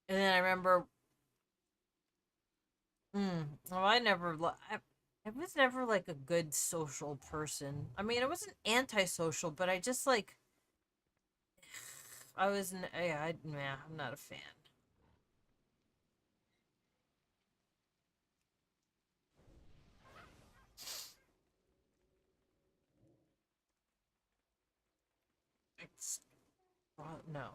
And then I remember, well, I was never like a good social person. I mean, I wasn't antisocial, but I just like, I'm not a fan. It's, no.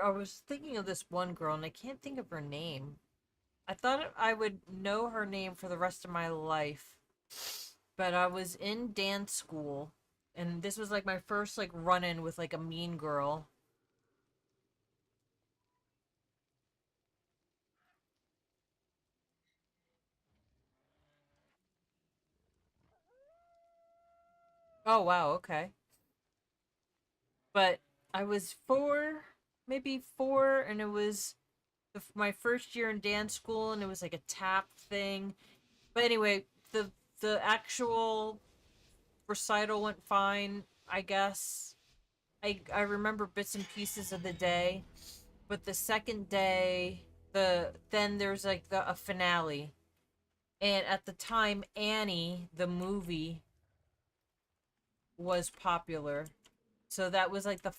I was thinking of this one girl, and I can't think of her name. I thought I would know her name for the rest of my life, but I was in dance school, and this was like my first like run-in with like a mean girl. Oh wow, okay. But I was maybe 4, and it was my first year in dance school, and it was like a tap thing. But anyway, the actual recital went fine, I guess. I remember bits and pieces of the day, but the second day, then there's like a finale, and at the time, Annie the movie was popular, so that was like the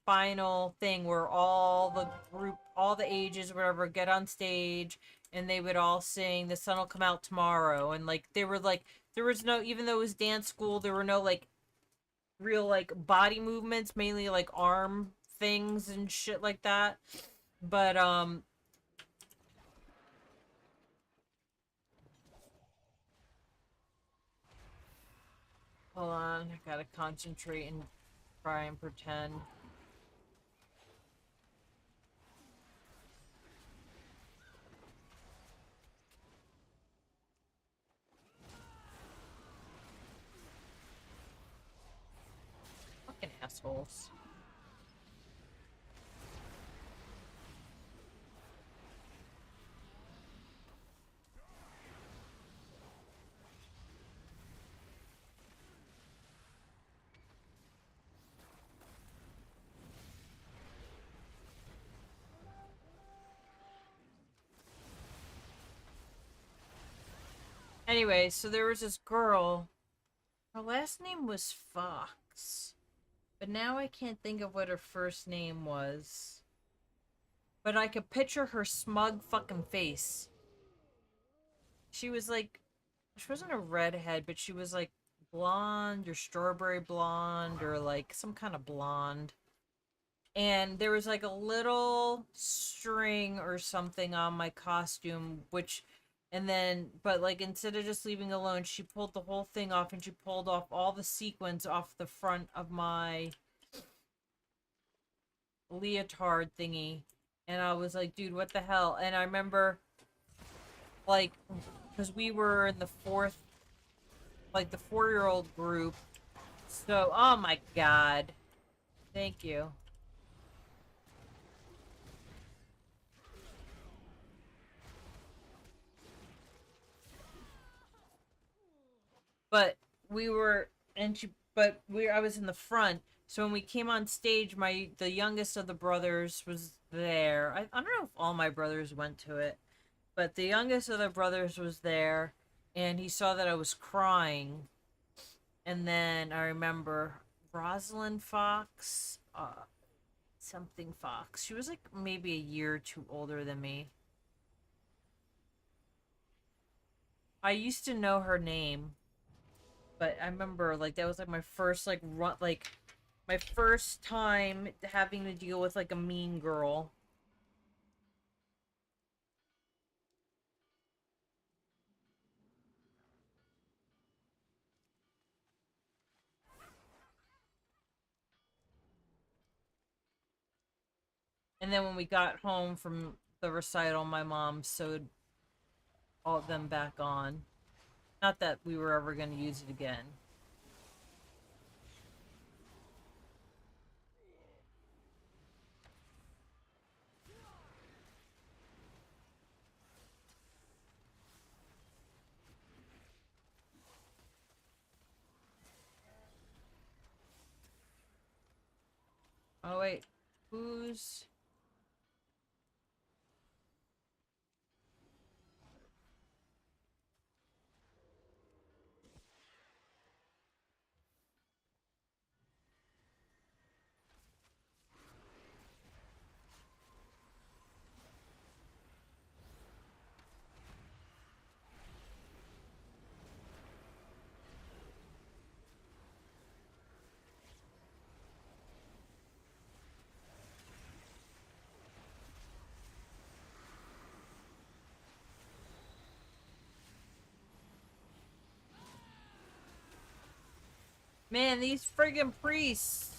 final thing where all the group, all the ages, whatever, get on stage, and they would all sing "The Sun Will Come Out Tomorrow," and like they were like There was no, even though it was dance school, there were no like real like body movements, mainly like arm things and shit like that. But hold on, I gotta concentrate and try and pretend. Fucking assholes. Anyway, so there was this girl. Her last name was Fox. But now I can't think of what her first name was. But I could picture her smug fucking face. She was like, she wasn't a redhead, but she was like blonde or strawberry blonde or like some kind of blonde. And there was like a little string or something on my costume, which, and then, but like instead of just leaving alone, she pulled the whole thing off and she pulled off all the sequins off the front of my leotard thingy. And I was like, dude, what the hell? And I remember, like, because we were in the fourth, like the 4-year-old group. So, oh my god. Thank you. But we were, and she, but I was in the front. So when we came on stage, the youngest of the brothers was there. I don't know if all my brothers went to it, but the youngest of the brothers was there, and he saw that I was crying. And then I remember Rosalind Fox, something Fox. She was like maybe a year or two older than me. I used to know her name, but I remember like that was like my first like run, like my first time having to deal with like a mean girl. And then when we got home from the recital, my mom sewed all of them back on. Not that we were ever going to use it again. Oh wait, who's... Man, these friggin' priests.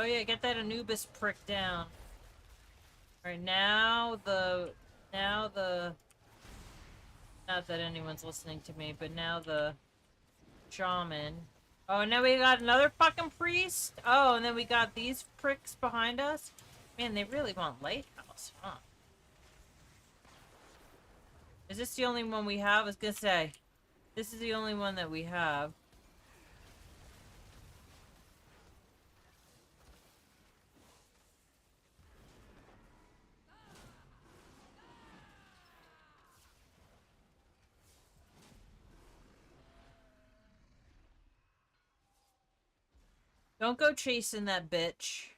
Oh yeah, get that Anubis prick down. Alright, now the... Not that anyone's listening to me, but now the shaman. Oh, and now we got another fucking priest? Oh, and then we got these pricks behind us? Man, they really want Lighthouse, huh? Is this the only one we have? I was gonna say, this is the only one that we have. Don't go chasing that bitch.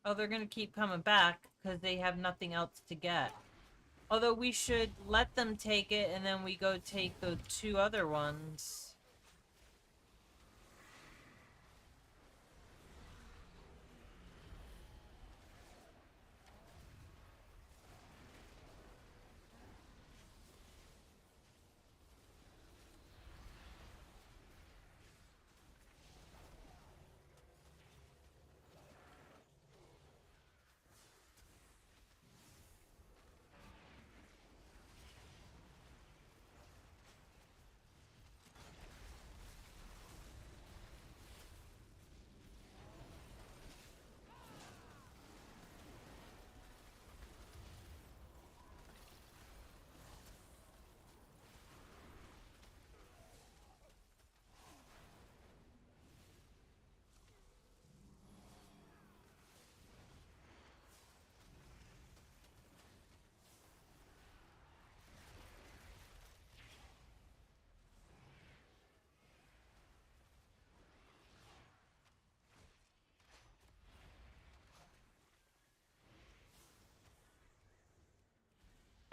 Oh, they're gonna keep coming back because they have nothing else to get. Although we should let them take it and then we go take the two other ones.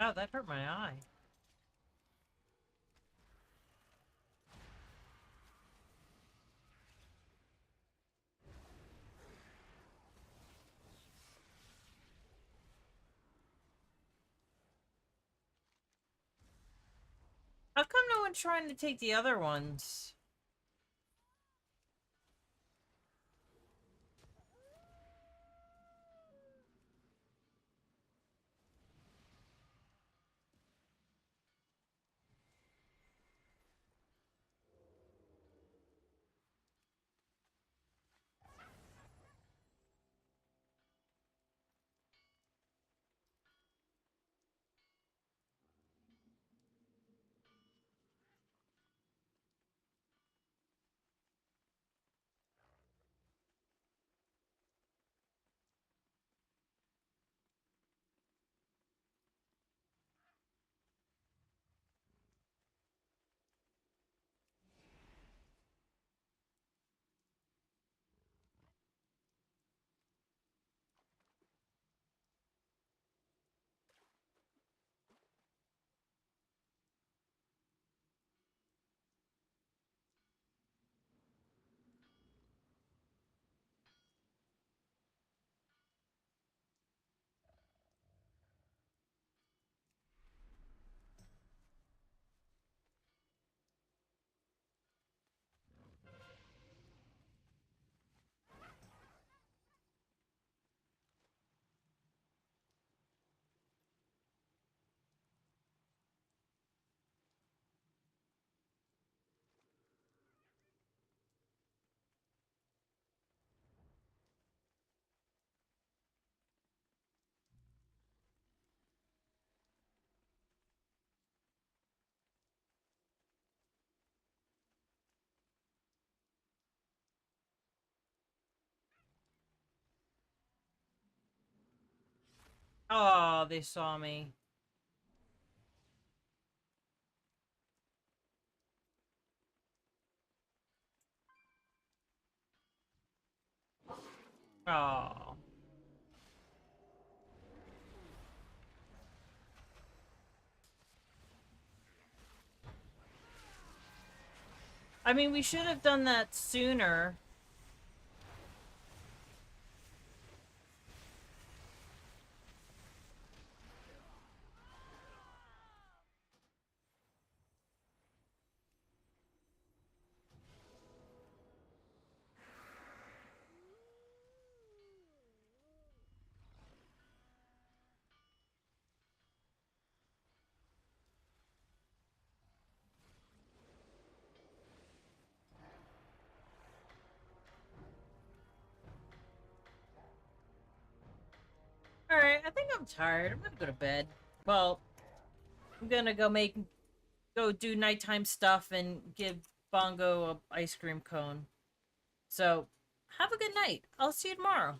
Oh, that hurt my eye. How come no one's trying to take the other ones? Oh, they saw me. Oh. I mean, we should have done that sooner. Alright, I think I'm tired. I'm gonna go to bed. Well, I'm gonna go do nighttime stuff and give Bongo a ice cream cone. So, have a good night. I'll see you tomorrow.